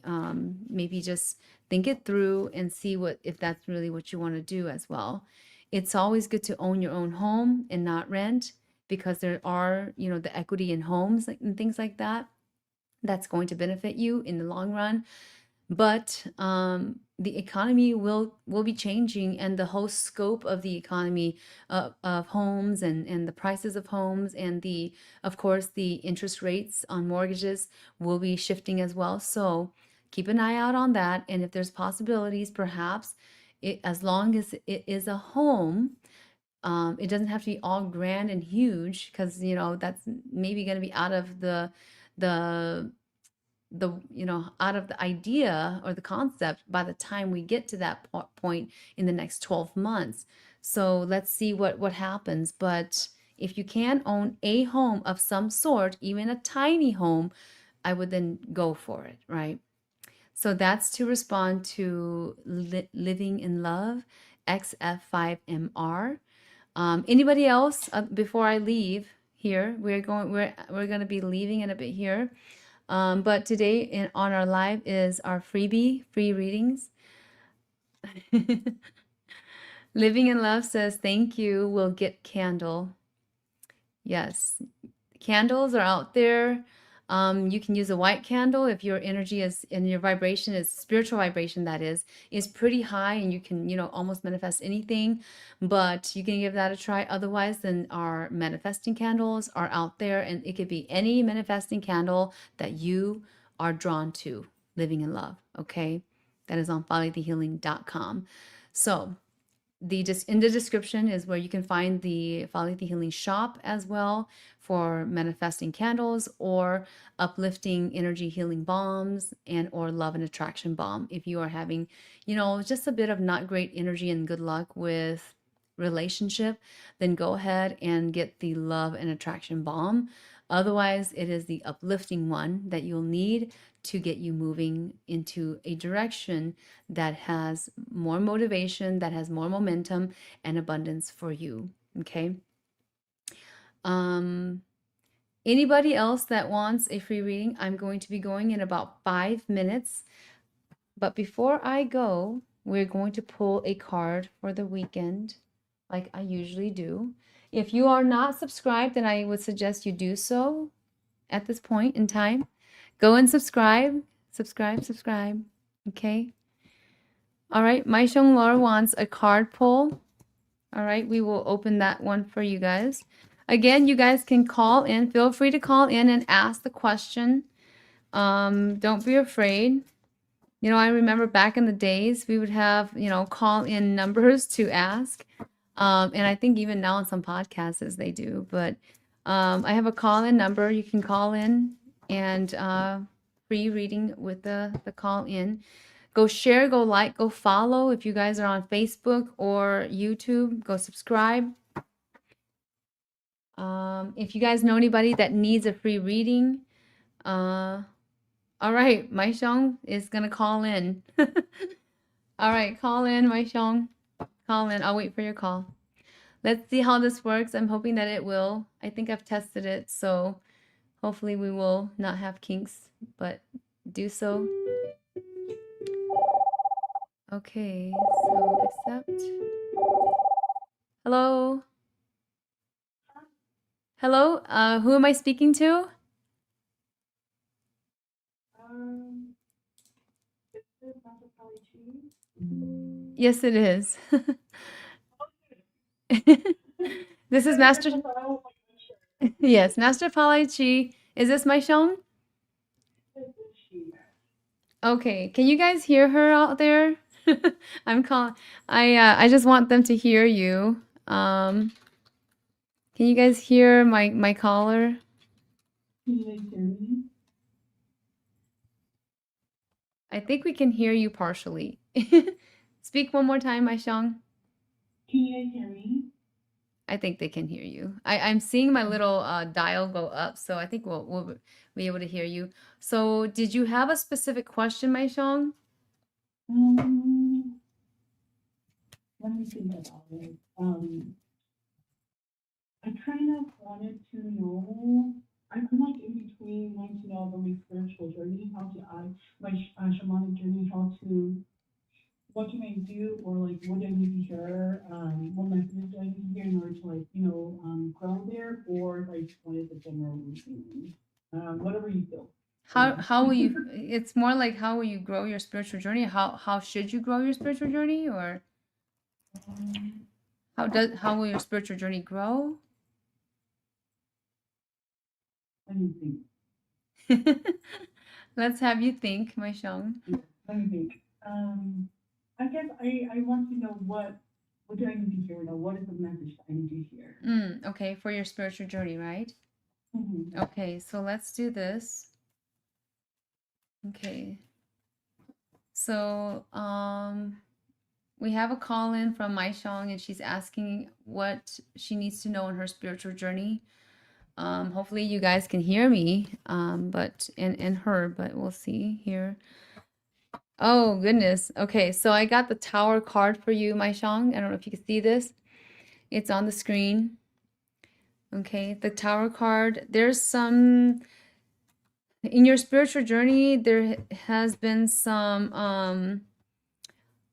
maybe just think it through and see what if that's really what you want to do as well. It's always good to own your own home and not rent, because there are, you know, the equity in homes and things like that. That's going to benefit you in the long run. But the economy will be changing, and the whole scope of the economy of homes and the prices of homes and the, of course, the interest rates on mortgages will be shifting as well. So keep an eye out on that. And if there's possibilities, perhaps as long as it is a home, it doesn't have to be all grand and huge, because you know that's maybe going to be out of the out of the idea or the concept by the time we get to that point in the next 12 months. So let's see what happens. But if you can own a home of some sort, even a tiny home, I would then go for it, right? So that's to respond to Living in Love, XF5MR. Anybody else before I leave here? We're going to be leaving in a bit here. But today on our live is our free readings. Living in Love says, thank you, we'll get candle. Yes, candles are out there. You can use a white candle if your energy is and your vibration is spiritual vibration, that is pretty high, and you can, almost manifest anything, but you can give that a try. Otherwise, then our manifesting candles are out there, and it could be any manifesting candle that you are drawn to. Living in Love, okay? That is on FollyTheHealing.com. So just in the description is where you can find the Folly the Healing shop as well for manifesting candles or uplifting energy healing balms and or love and attraction balm. If you are having, just a bit of not great energy and good luck with relationship, then go ahead and get the love and attraction balm. Otherwise, it is the uplifting one that you'll need to get you moving into a direction that has more motivation, that has more momentum and abundance for you. Okay. Anybody else that wants a free reading? I'm going to be going in about 5 minutes. But before I go, we're going to pull a card for the weekend, like I usually do. If you are not subscribed, then I would suggest you do so at this point in time. Go and subscribe. Subscribe. Okay. All right. My Shong Laura wants a card pull. All right. We will open that one for you guys. Again, you guys can call in. Feel free to call in and ask the question. Don't be afraid. I remember back in the days, we would have, call in numbers to ask. And I think even now on some podcasts they do. But I have a call in number. You can call in and free reading with the call in. Go share, go like, go follow. If you guys are on Facebook or YouTube, go subscribe. If you guys know anybody that needs a free reading, all right, Mai Xiong is gonna call in. All right, call in, Mai Xiong. Call in. I'll wait for your call. Let's see how this works. I'm hoping that it will. I think I've tested it, so hopefully we will not have kinks, but do so. Okay, so accept. Hello? Hello? Who am I speaking to? Yes, it is. This is Master. Yes, Master PaLiChee. Is this Mai Xiong? Okay, can you guys hear her out there? I'm calling. I just want them to hear you. Can you guys hear my caller? Can you guys hear me? I think we can hear you partially. Speak one more time, Mai Xiang. Can you guys hear me? I think they can hear you. I'm seeing my little dial go up, so I think we'll be able to hear you. So, did you have a specific question, Mai Xiang? Um, Let me think about it. I kind of wanted to know. I'm like in between wanting to know about my spiritual journey, how to my shamanic journey, how to what can I do, or like what do I need to hear, what messages do I need to hear in order to like grow there, or if I just wanted the general routine, whatever you feel. How will you? It's more like how will you grow your spiritual journey? How should you grow your spiritual journey, or Um, how will your spiritual journey grow? Let me think. Let's have you think, Mai Xiang. Yeah, let me think. I guess I want to know what do I need to hear now? What is the message that I need to hear? Okay, for your spiritual journey, right? Mm-hmm. Okay, so let's do this. Okay. So, we have a call in from Mai Xiang, and she's asking what she needs to know in her spiritual journey. Hopefully you guys can hear me, but and her, but we'll see here. Oh goodness. Okay, so I got the Tower card for you, Mai Xiang. I don't know if you can see this. It's on the screen. Okay, the Tower card. There's some in your spiritual journey. There has been some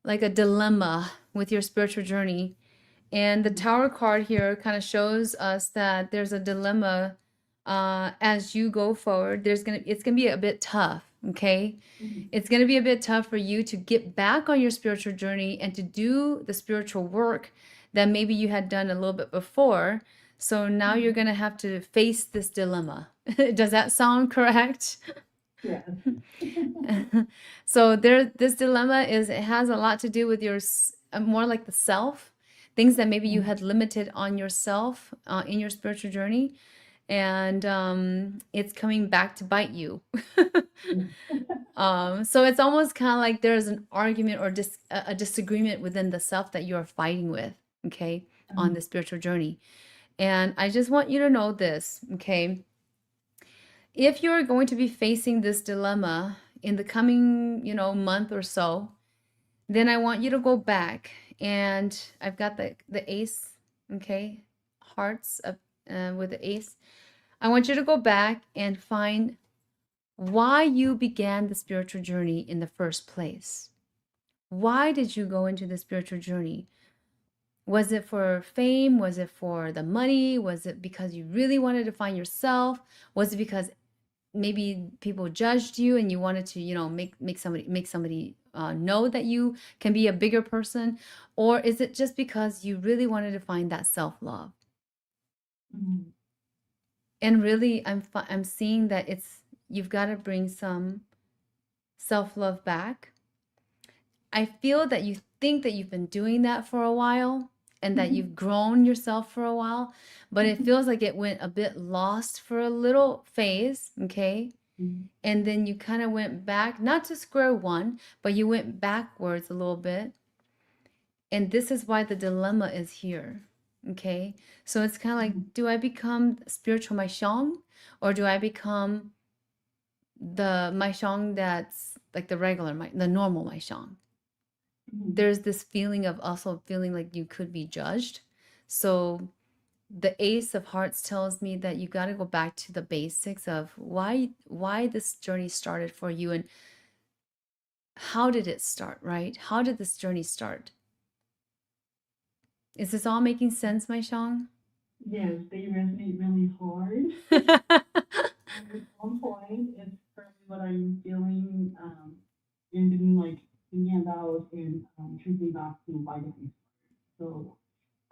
like a dilemma with your spiritual journey. And the Tower card here kind of shows us that there's a dilemma as you go forward. It's gonna be a bit tough, okay? Mm-hmm. It's gonna be a bit tough for you to get back on your spiritual journey and to do the spiritual work that maybe you had done a little bit before. So now you're gonna have to face this dilemma. Does that sound correct? Yeah. So this dilemma is it has a lot to do with your more like the self, things that maybe you had limited on yourself in your spiritual journey, and it's coming back to bite you. So it's almost kind of like there's an argument or a disagreement within the self that you're fighting with, okay, on the spiritual journey. And I just want you to know this, okay? If you're going to be facing this dilemma in the coming, month or so, then I want you to go back and I've got the ace, okay, hearts of with the ace. I want you to go back and find why you began the spiritual journey in the first place. Why did you go into the spiritual journey? Was it for fame? Was it for the money? Was it because you really wanted to find yourself? Was it because maybe people judged you and you wanted to make somebody know that you can be a bigger person, or is it just because you really wanted to find that self-love? Mm-hmm. And really I'm seeing that it's you've got to bring some self-love back. I feel that you think that you've been doing that for a while and that you've grown yourself for a while, but it feels like it went a bit lost for a little phase, okay? And then you kind of went back, not to square one, but you went backwards a little bit. And this is why the dilemma is here. Okay. So it's kind of like, do I become spiritual Mai Xiang, or do I become the Mai Xiang that's like the normal Mai Xiang? There's this feeling of also feeling like you could be judged. So the ace of hearts tells me that you got to go back to the basics of why this journey started for you, and how did it start, right? How did this journey start? Is this all making sense, Mai Xiang? Yes, they resonate really hard. At one point, it's currently what I'm feeling, and been like thinking about and tracing back to why did we start. So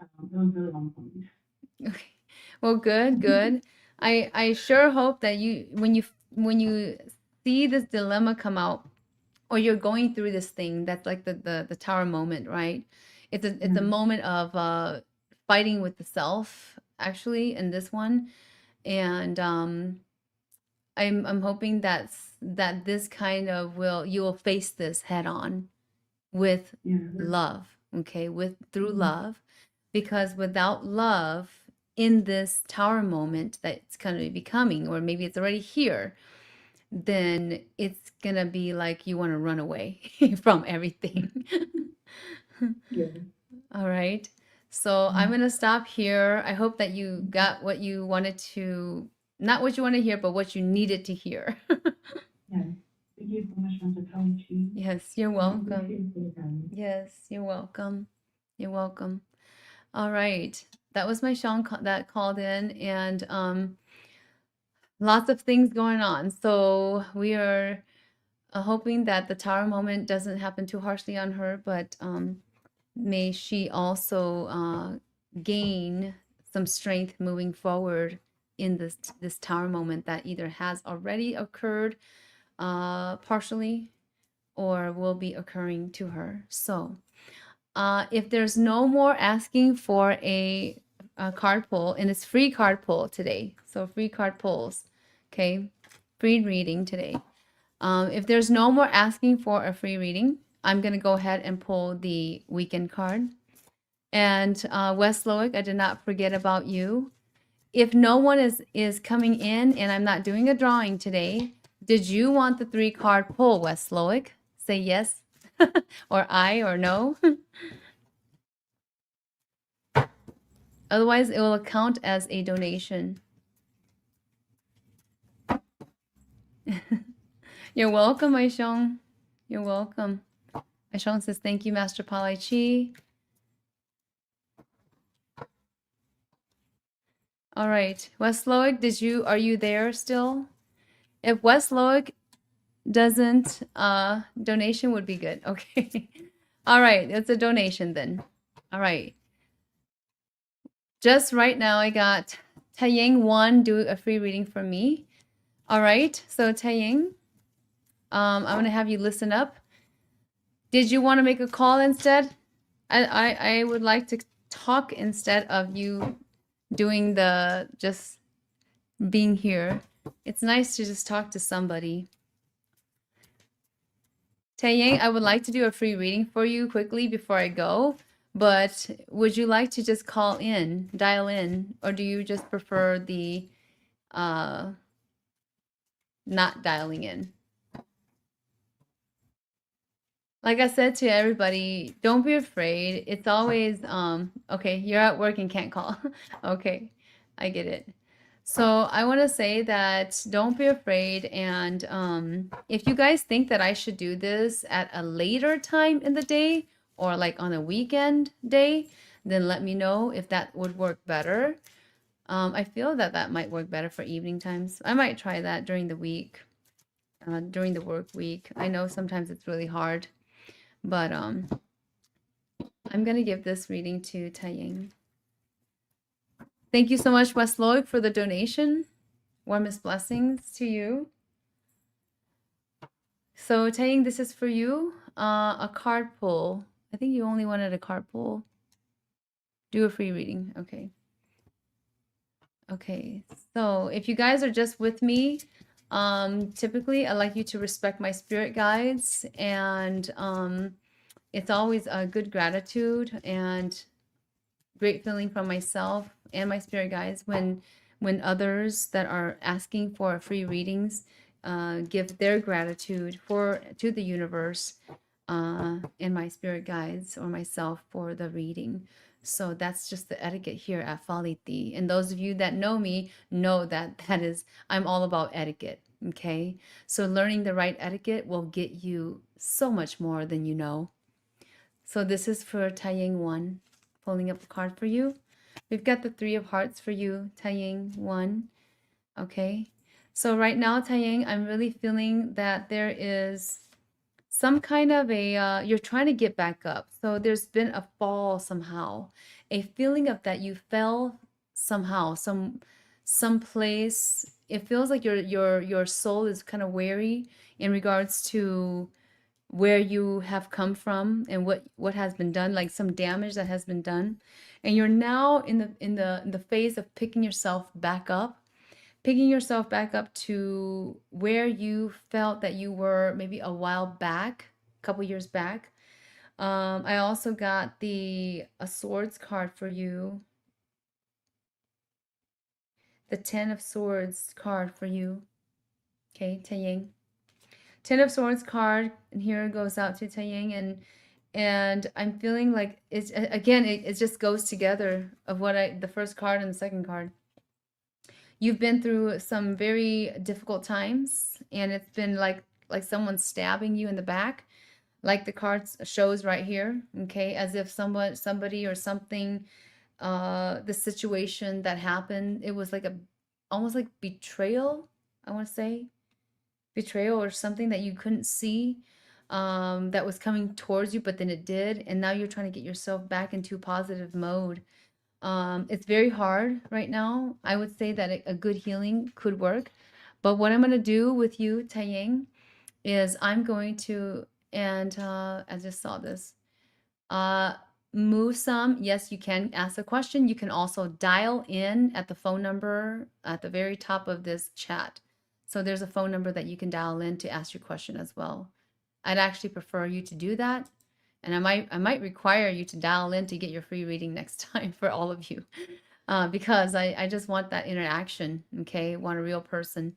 it was really on point. Okay. Well, good, good. I sure hope that you when you see this dilemma come out, or you're going through this thing that's like the tower moment, right? It's a Yeah. moment of fighting with the self, actually, in this one. And I'm hoping that this kind of will you will face this head on with Yeah. love, okay, with through Mm-hmm. love, because without love in this tower moment that's going to be becoming, or maybe it's already here, then it's gonna be like you want to run away from everything. Yeah. All right. So I'm Mm-hmm. gonna stop here. I hope that you got what you wanted to, not what you want to hear, but what you needed to hear. Yeah. Thank you so much, Master PaLiChee. Yes, you're I welcome. appreciate it, guys. Yes, you're welcome. You're welcome. All right. That was my Sean that called in, and lots of things going on. So we are hoping that the tower moment doesn't happen too harshly on her, but may she also gain some strength moving forward in this tower moment that either has already occurred partially or will be occurring to her. So if there's no more asking for a card pull, and it's free card pull today, so free card pulls, okay, free reading today. If there's no more asking for a free reading, I'm going to go ahead and pull the weekend card. And West Loic, I did not forget about you. If no one is coming in and I'm not doing a drawing today, did you want the 3 card pull, West Loic? Say yes or I or no. Otherwise, it will count as a donation. You're welcome, Aishong. You're welcome. Aishong says, thank you, Master PaLiChee. All right, West Loic, are you there still? If West Loic doesn't, donation would be good. Okay. All right, it's a donation then. All right. Just right now, I got Taiying 1 do a free reading for me. All right, so Taiying, I'm gonna have you listen up. Did you want to make a call instead? I would like to talk instead of you doing the just being here. It's nice to just talk to somebody. Taeyang, I would like to do a free reading for you quickly before I go, but would you like to just call in, dial in, or do you just prefer the uh, not dialing in? Like I said to everybody, don't be afraid. It's always okay, you're at work and can't call. Okay, I get it. So I want to say that don't be afraid, and if you guys think that I should do this at a later time in the day or like on a weekend day, then let me know if that would work better. I feel that that might work better for evening times. I might try that during the week, during the work week. I know sometimes it's really hard. But I'm gonna give this reading to Taiying. Thank you so much, West Lloyd, for the donation. Warmest blessings to you. So Taiying, this is for you. A card pull. I think you only wanted a card pull. Do a free reading. Okay. Okay. So if you guys are just with me, typically I like you to respect my spirit guides, and it's always a good gratitude and great feeling from myself and my spirit guides when others that are asking for free readings give their gratitude for to the universe and my spirit guides or myself for the reading. So that's just the etiquette here at PaLiChee. And those of you that know me know that I'm all about etiquette. Okay, so learning the right etiquette will get you so much more than you know. So this is for Taiying 1. Pulling up a card for you. We've got the 3 of Hearts for you, Taiying 1. Okay. So right now, Taiying, I'm really feeling that there is some kind of you're trying to get back up. So there's been a fall somehow. A feeling of that you fell somehow, some place. It feels like your soul is kind of weary in regards to where you have come from and what has been done, like some damage that has been done. And you're now in the phase of picking yourself back up to where you felt that you were maybe a while back, a couple years back. I also got the a swords card for you, the 10 of swords card for you. Okay, Taiying. 10 of swords card, and here it goes out to Taiying, and I'm feeling like it's again it just goes together of what I the first card and the second card. You've been through some very difficult times, and it's been like someone stabbing you in the back, like the card shows right here, okay, as if somebody or something, the situation that happened, it was like a almost like betrayal, I want to say betrayal or something that you couldn't see, that was coming towards you, but then it did, and now you're trying to get yourself back into positive mode. It's very hard right now. I would say that a good healing could work, but what I'm going to do with you, Taiying, is I'm going to, and I just saw this. Uh, Move some. Yes, you can ask a question. You can also dial in at the phone number at the very top of this chat. So there's a phone number that you can dial in to ask your question as well. I'd actually prefer you to do that. And I might require you to dial in to get your free reading next time for all of you, because I just want that interaction. Okay, want a real person.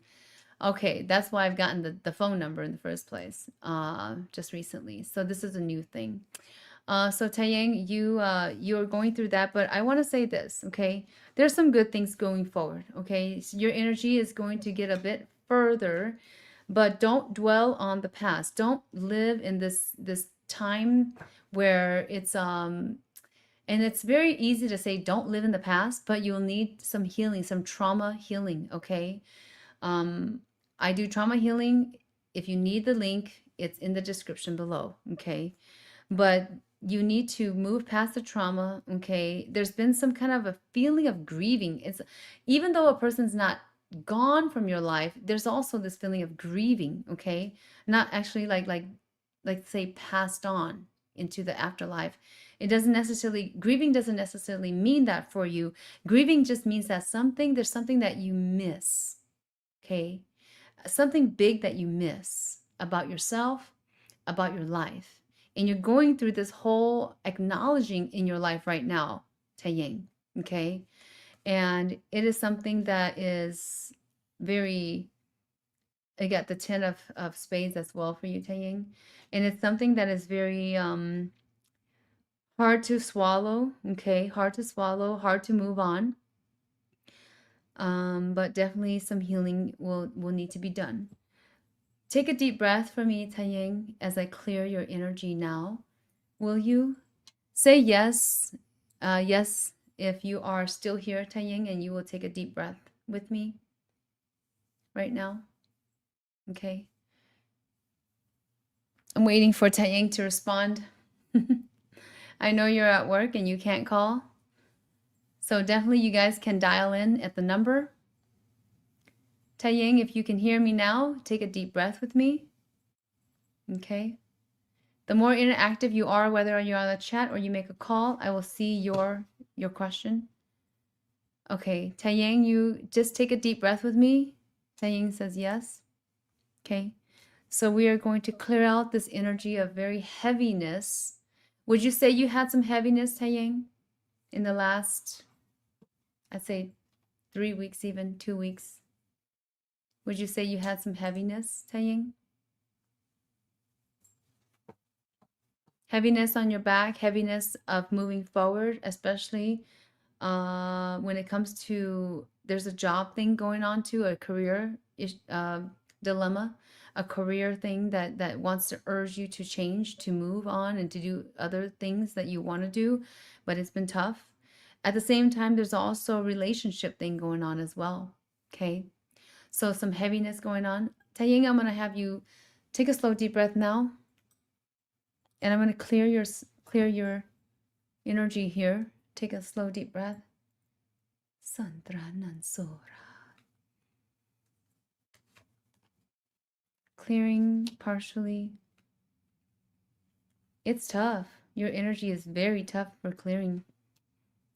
Okay, that's why I've gotten the phone number in the first place, just recently. So this is a new thing. So Taiyang, you're going through that, but I want to say this, okay? There's some good things going forward, okay? So your energy is going to get a bit further, but don't dwell on the past. Don't live in this time where it's and it's very easy to say don't live in the past, but you'll need some healing, some trauma healing, okay? Um, I do trauma healing. If you need the link, it's in the description below, okay? But you need to move past the trauma, okay? There's been some kind of a feeling of grieving. It's even though a person's not gone from your life, there's also this feeling of grieving, okay? Not actually like say passed on into the afterlife. It doesn't necessarily grieving doesn't necessarily mean that for you. Grieving just means that there's something that you miss, okay? Something big that you miss about yourself, about your life. And you're going through this whole acknowledging in your life right now, Taiying, okay? And it is something that is very, I got the 10 of spades as well for you, Taiying. And it's something that is very hard to swallow, okay? Hard to swallow, hard to move on. But definitely some healing will need to be done. Take a deep breath for me, Taiying, as I clear your energy now. Will you? Say yes. Yes, if you are still here, Taiying, and you will take a deep breath with me right now. Okay. I'm waiting for Taiying to respond. I know you're at work and you can't call. So definitely you guys can dial in at the number. Taiying, if you can hear me now, take a deep breath with me. Okay. The more interactive you are, whether you're on the chat or you make a call, I will see your question. Okay, Taiyang, you just take a deep breath with me. Taiyang says yes. Okay, so we are going to clear out this energy of very heaviness. Would you say you had some heaviness, Taiyang, in the last, I'd say 3 weeks, even 2 weeks? Would you say you had some heaviness, Taiyang? Heaviness on your back, heaviness of moving forward, especially when it comes to there's a job thing going on too, a career dilemma, a career thing that wants to urge you to change, to move on, and to do other things that you want to do, but it's been tough. At the same time, there's also a relationship thing going on as well. Okay, so some heaviness going on. Taiying, I'm gonna have you take a slow deep breath now, and I'm gonna clear your energy here. Take a slow deep breath. Sandranansora. Clearing partially It's tough. Your energy is very tough for clearing.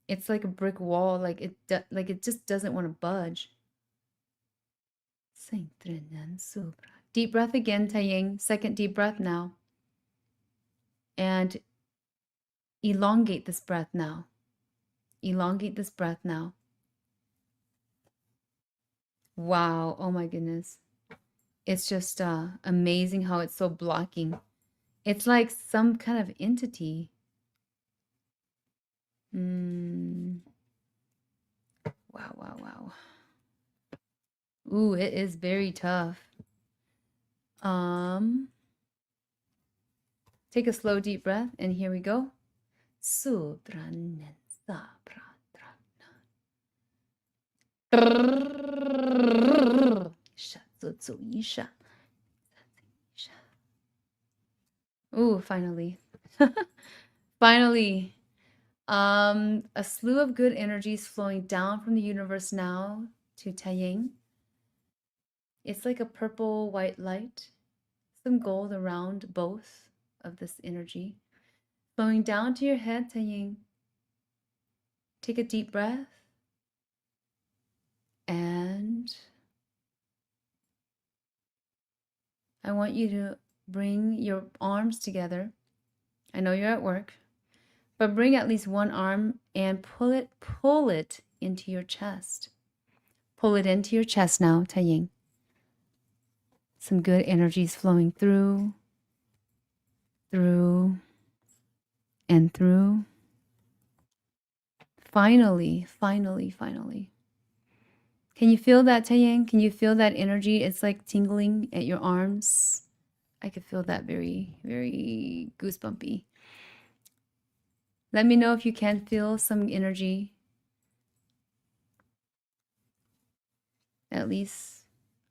It's like a brick wall, like like it just doesn't want to budge. Deep breath again, Taiying. Second deep breath now. And elongate this breath now. Elongate this breath now. Wow. Oh my goodness. It's just amazing how it's so blocking. It's like some kind of entity. Wow, wow, wow. Ooh, it is very tough. Take a slow deep breath, and here we go. Ooh, finally. Finally. A slew of good energies flowing down from the universe now to Taiying. It's like a purple white light, some gold around both of this energy. Flowing down to your head, Taiying. Take a deep breath. And I want you to bring your arms together. I know you're at work, but bring at least one arm and pull it into your chest. Pull it into your chest now, Taiying. Some good energies flowing through, and through. Finally, finally, finally. Can you feel that, Taiyang? Can you feel that energy? It's like tingling at your arms. I could feel that very, very goosebumpy. Let me know if you can feel some energy, at least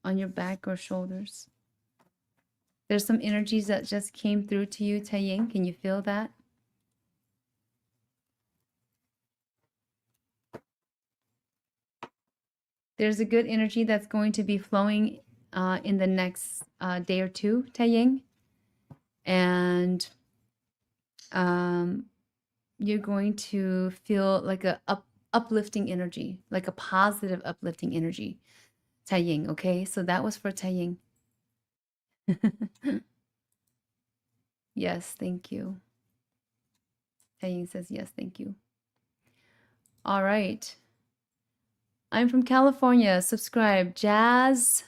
on your back or shoulders. There's some energies that just came through to you, Taiying. Can you feel that? There's a good energy that's going to be flowing in the next day or two, Taiying. And you're going to feel like a uplifting energy, like a positive uplifting energy, Taiying, okay? So that was for Taiying. Yes, thank you. Taiying says yes, thank you. All right. I'm from California. Subscribe. Jazzy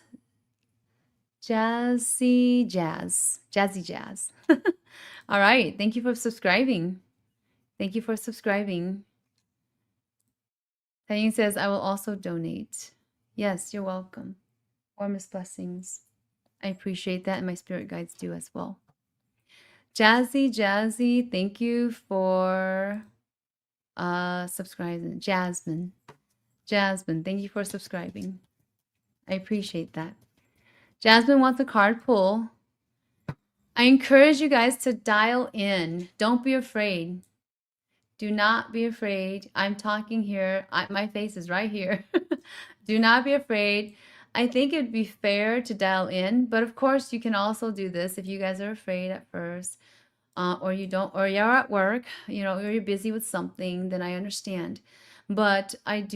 Jazz. All right. Thank you for subscribing. Thank you for subscribing. Taiying says, I will also donate. Yes, you're welcome. Warmest blessings. I appreciate that, and my spirit guides do as well. Jazzy, thank you for subscribing. Jasmine, thank you for subscribing. I appreciate that. Jasmine wants a card pull. I encourage you guys to dial in. Don't be afraid. Do not be afraid. I'm talking here. My face is right here. Do not be afraid. I think it'd be fair to dial in, but of course you can also do this if you guys are afraid at first, or you don't, or you're at work, you know, or you're busy with something, then I understand. But I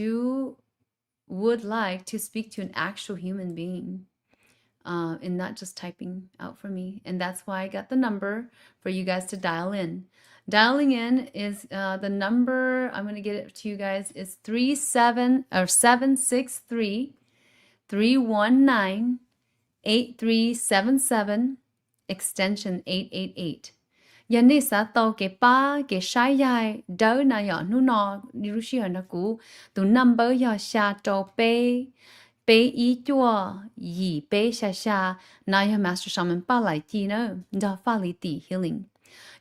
would like to speak to an actual human being, and not just typing out for me. And that's why I got the number for you guys to dial in. Dialing in is the number, I'm going to get it to you guys, is 763-319-8377, extension 888. Yanisa tàu ke pa ke shai yai đỡ na yo nu no ni shi na ku tu number yo sha to pe yi chua yi pe sha na ya Master Shaman PaLiChee no da fa li ti healing.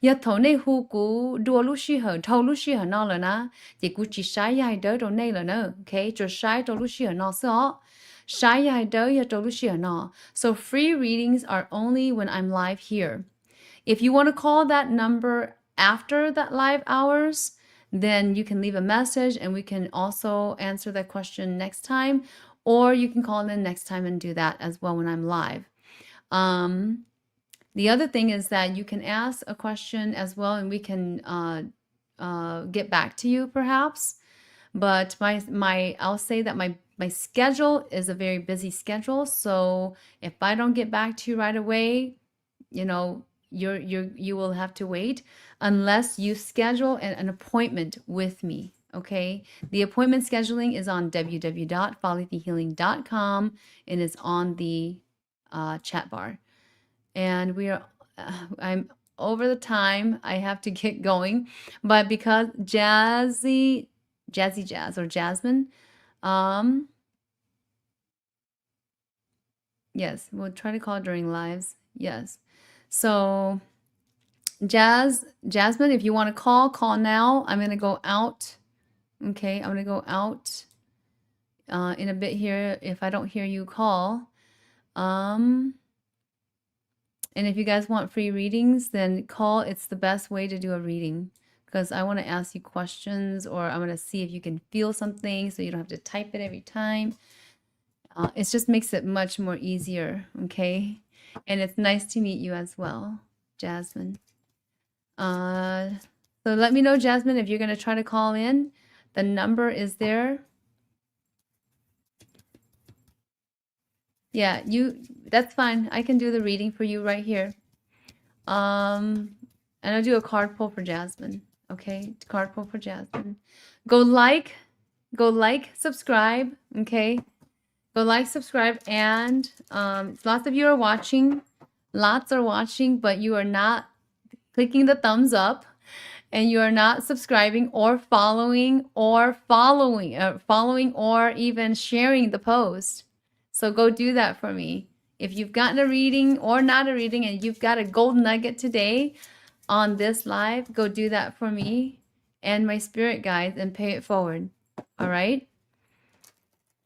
Ya thổ này hu cú đua lúc xí hở thâu lúc xí hở nó là na chỉ cú chỉ sai dài đỡ đồ này là nữa, okay, cho sai đồ lúc xí hở nó sợ sai dài đỡ ya đồ lúc xí hở nó. So free readings are only when I'm live here. If you want to call that number after that live hours, then you can leave a message and we can also answer that question next time, or you can call in next time and do that as well when I'm live. The other thing is that you can ask a question as well, and we can get back to you perhaps. But I'll say that my schedule is a very busy schedule. So if I don't get back to you right away, you know, you will have to wait unless you schedule an appointment with me. Okay. The appointment scheduling is on www.falithehealing.com and is on the chat bar. And we are, I'm over the time. I have to get going, but because Jazzy Jazz or Jasmine, um, yes, we'll try to call during lives. Yes. So Jasmine, if you want to call now. I'm gonna go out. Okay, I'm gonna go out in a bit here. If I don't hear you, call. Um, and if you guys want free readings, then call. It's the best way to do a reading because I want to ask you questions, or I want to see if you can feel something, so you don't have to type it every time. It just makes it much more easier. Okay, and it's nice to meet you as well, Jasmine. So let me know, Jasmine, if you're going to try to call in. The number is there. Yeah, that's fine. I can do the reading for you right here. And I'll do a card pull for Jasmine. Okay, card pull for Jasmine. Go like, subscribe. Okay, go like, subscribe, and lots of you are watching. Lots are watching, but you are not clicking the thumbs up, and you are not subscribing or following or even sharing the post. So go do that for me. If you've gotten a reading or not a reading and you've got a gold nugget today on this live, go do that for me and my spirit guides and pay it forward. All right?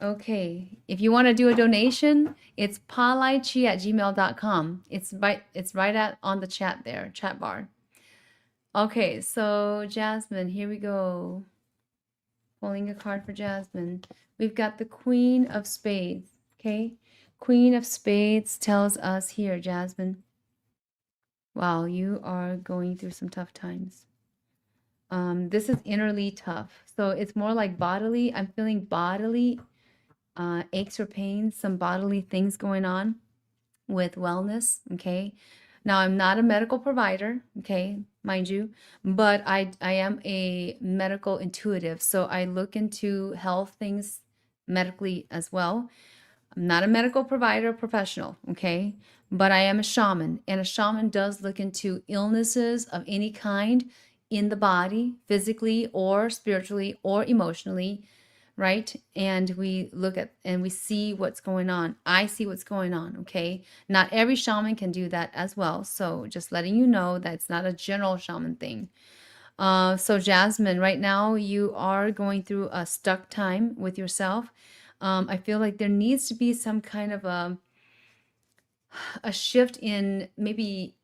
Okay. If you want to do a donation, it's PaLiChee@gmail.com. It's right on the chat there, chat bar. Okay, so Jasmine, here we go. Pulling a card for Jasmine. We've got the Queen of Spades, okay? Queen of Spades tells us here, Jasmine, wow, you are going through some tough times. This is innerly tough. So it's more like bodily. I'm feeling bodily aches or pains, some bodily things going on with wellness, okay? Now, I'm not a medical provider, okay, mind you, but I am a medical intuitive, so I look into health things medically as well. I'm not a medical provider professional, okay, but I am a shaman, and a shaman does look into illnesses of any kind in the body, physically or spiritually or emotionally, right? And we look at and we see what's going on. I see what's going on, okay? Not every shaman can do that as well. So just letting you know that it's not a general shaman thing. So Jasmine, right now you are going through a stuck time with yourself. I feel like there needs to be some kind of a shift in maybe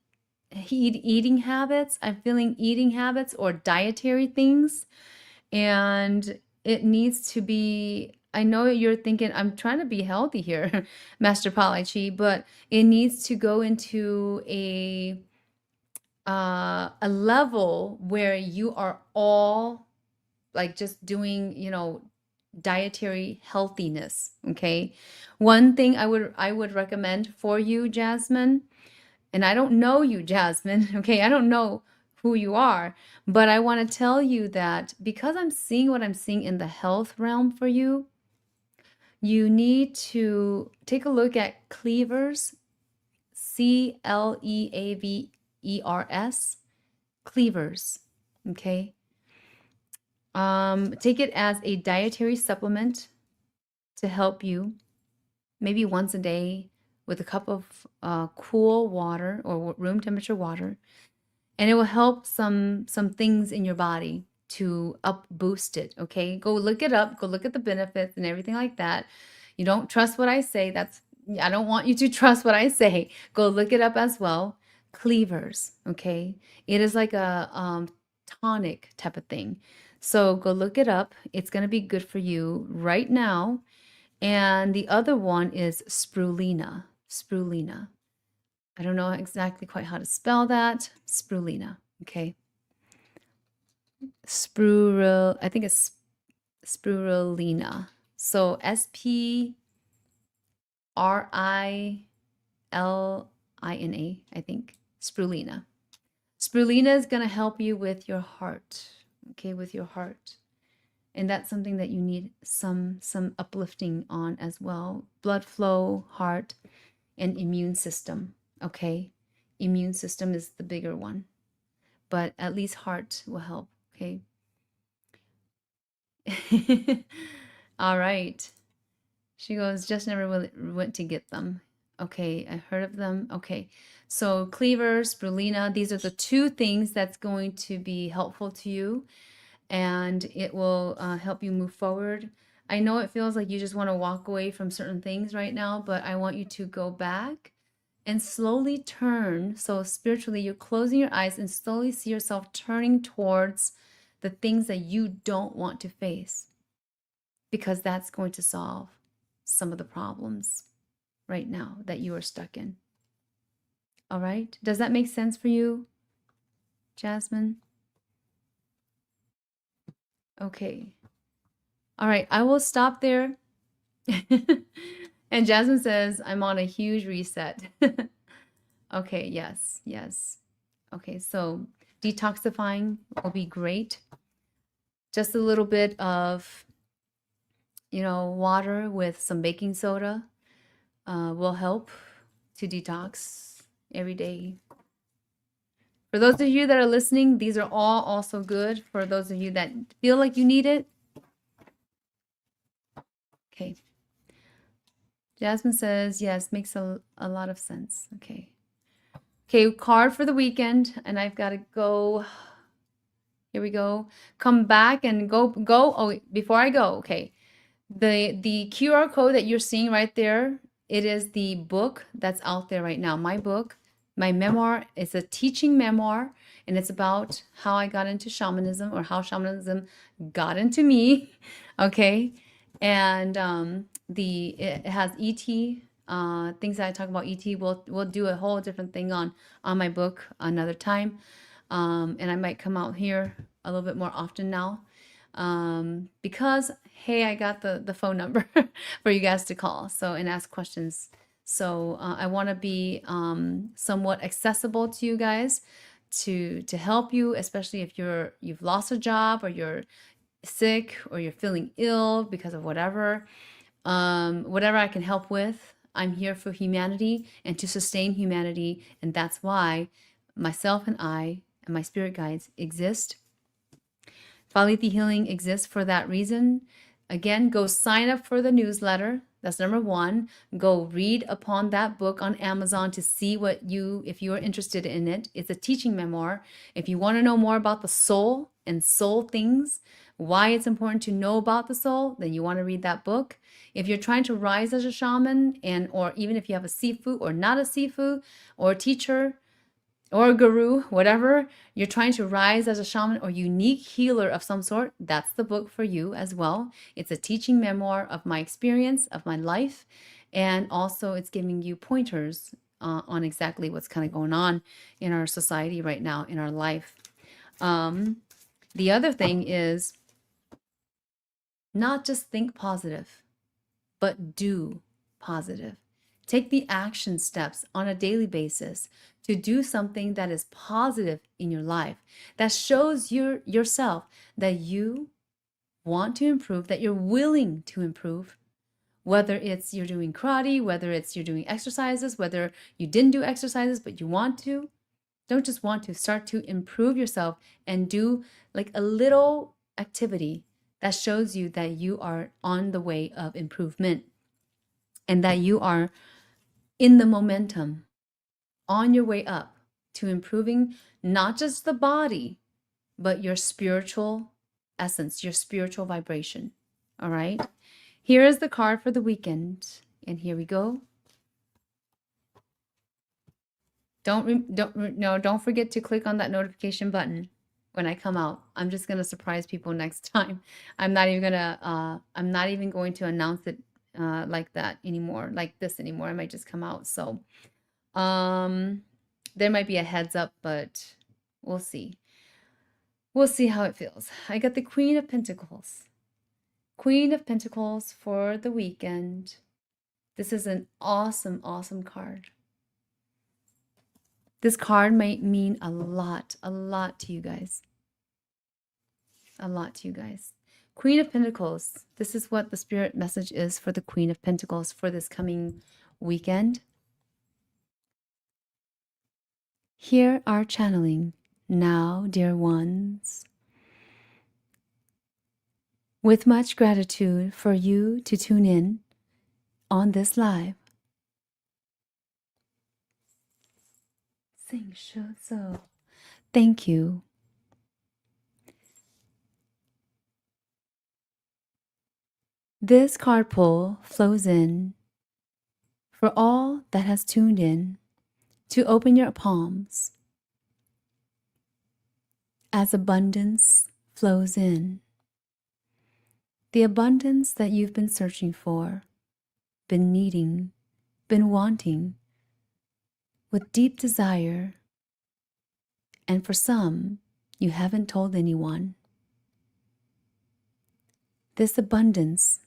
eating habits. I'm feeling eating habits or dietary things, and it needs to be, I know you're thinking I'm trying to be healthy here, Master PaLiChee, but it needs to go into a level where you are all like just doing, dietary healthiness, okay? One thing I would recommend for you, Jasmine, and I don't know you, Jasmine, okay? I don't know who you are, but I want to tell you that because I'm seeing what I'm seeing in the health realm for you, you need to take a look at cleavers, Cleavers, cleavers, okay? Take it as a dietary supplement to help you, maybe once a day with a cup of cool water or room temperature water, and it will help some things in your body to up boost it. Okay, go look it up, go look at the benefits and everything like that. You don't trust what I say, I don't want you to trust what I say. Go look it up as well. Cleavers, okay? It is like a tonic type of thing. So go look it up. It's going to be good for you right now. And the other one is spirulina. Spirulina. I don't know exactly quite how to spell that. Spirulina. Okay. I think it's spirulina. So SPRILINA, I think. Spirulina. Spirulina is going to help you with your heart. Okay, with your heart. And that's something that you need some uplifting on as well. Blood flow, heart, and immune system. Okay. Immune system is the bigger one, but at least heart will help. Okay. All right. She goes, just never went to get them. Okay, I heard of them. Okay, so cleaver, spirulina, these are the two things that's going to be helpful to you, and it will help you move forward. I know it feels like you just want to walk away from certain things right now, but I want you to go back and slowly turn. So spiritually, you're closing your eyes and slowly see yourself turning towards the things that you don't want to face, because that's going to solve some of the problems right now that you are stuck in. All right? Does that make sense for you, Jasmine? Okay. All right, I will stop there. And Jasmine says, I'm on a huge reset. Okay, yes, yes. Okay, so detoxifying will be great. Just a little bit of, water with some baking soda will help to detox every day. For those of you that are listening, these are all also good. For those of you that feel like you need it. Okay. Jasmine says, yes, makes a lot of sense. Okay. Okay, card for the weekend. And I've got to go. Here we go. Come back and go. Oh, before I go, okay. The QR code that you're seeing right there, it is the book that's out there right now. My book, my memoir, is a teaching memoir, and it's about how I got into shamanism, or how shamanism got into me. Okay. And it has ET, things that I talk about ET. We'll do a whole different thing on my book another time. And I might come out here a little bit more often now, because hey, I got the phone number for you guys to call and ask questions. So I want to be somewhat accessible to you guys to help you, especially if you've lost a job, or you're sick, or you're feeling ill because of whatever. Whatever I can help with, I'm here for humanity and to sustain humanity, and that's why myself and I and my spirit guides exist. PaLiChee Healing exists for that reason. Again, go sign up for the newsletter. That's number one. Go read upon that book on Amazon to see if you are interested in it. It's a teaching memoir. If you want to know more about the soul and soul things, why it's important to know about the soul, then you want to read that book. If you're trying to rise as a shaman, or even if you have a sifu or not a sifu, or a teacher, or a guru, whatever, you're trying to rise as a shaman or unique healer of some sort, that's the book for you as well. It's a teaching memoir of my experience, of my life, and also it's giving you pointers on exactly what's kind of going on in our society right now, in our life. The other thing is not just think positive, but do positive. Take the action steps on a daily basis to do something that is positive in your life, that shows yourself that you want to improve, that you're willing to improve, whether it's you're doing karate, whether it's you're doing exercises, whether you didn't do exercises, but you want to. Don't just want to, start to improve yourself and do like a little activity that shows you that you are on the way of improvement, and that you are in the momentum, on your way up to improving not just the body, but your spiritual essence, your spiritual vibration. All right. Here is the card for the weekend. And here we go. Don't forget to click on that notification button when I come out. I'm just going to surprise people next time. I'm not even going to announce it like that anymore, like this anymore. I might just come out. So There might be a heads up, but we'll see. We'll see how it feels. I got the Queen of Pentacles. Queen of Pentacles for the weekend. This is an awesome, awesome card. This card might mean a lot to you guys. A lot to you guys. Queen of Pentacles. This is what the spirit message is for the Queen of Pentacles for this coming weekend. Hear our channeling now, dear ones. With much gratitude for you to tune in on this live. Sing so. Thank you. This card pull flows in for all that has tuned in to open your palms as abundance flows in. The abundance that you've been searching for, been needing, been wanting, with deep desire, and for some, you haven't told anyone. This abundance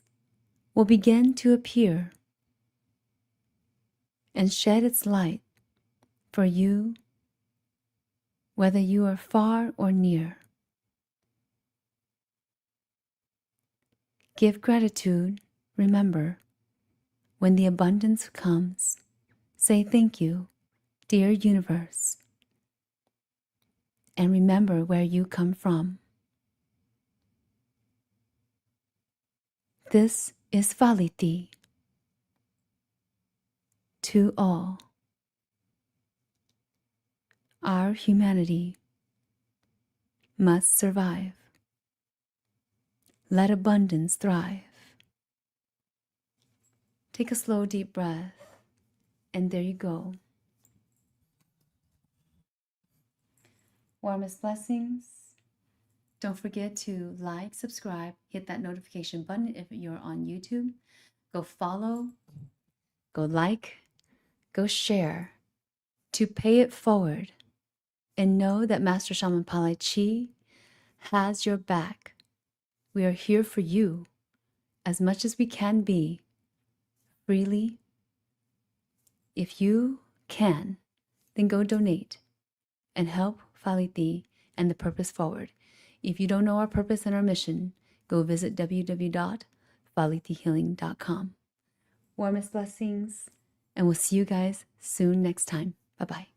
will begin to appear and shed its light for you, whether you are far or near. Give gratitude. Remember, when the abundance comes, say thank you, dear universe, and remember where you come from. This is PaLiChee to all. Our humanity must survive. Let abundance thrive. Take a slow, deep breath, and there you go. Warmest blessings. Don't forget to like, subscribe, hit that notification button if you're on YouTube. Go follow, go like, go share to pay it forward. And know that Master Shaman PaLiChee has your back. We are here for you as much as we can be, freely. If you can, then go donate and help PaLiChee and the purpose forward. If you don't know our purpose and our mission, go visit www.palicheehealing.com. Warmest blessings, and we'll see you guys soon next time. Bye-bye.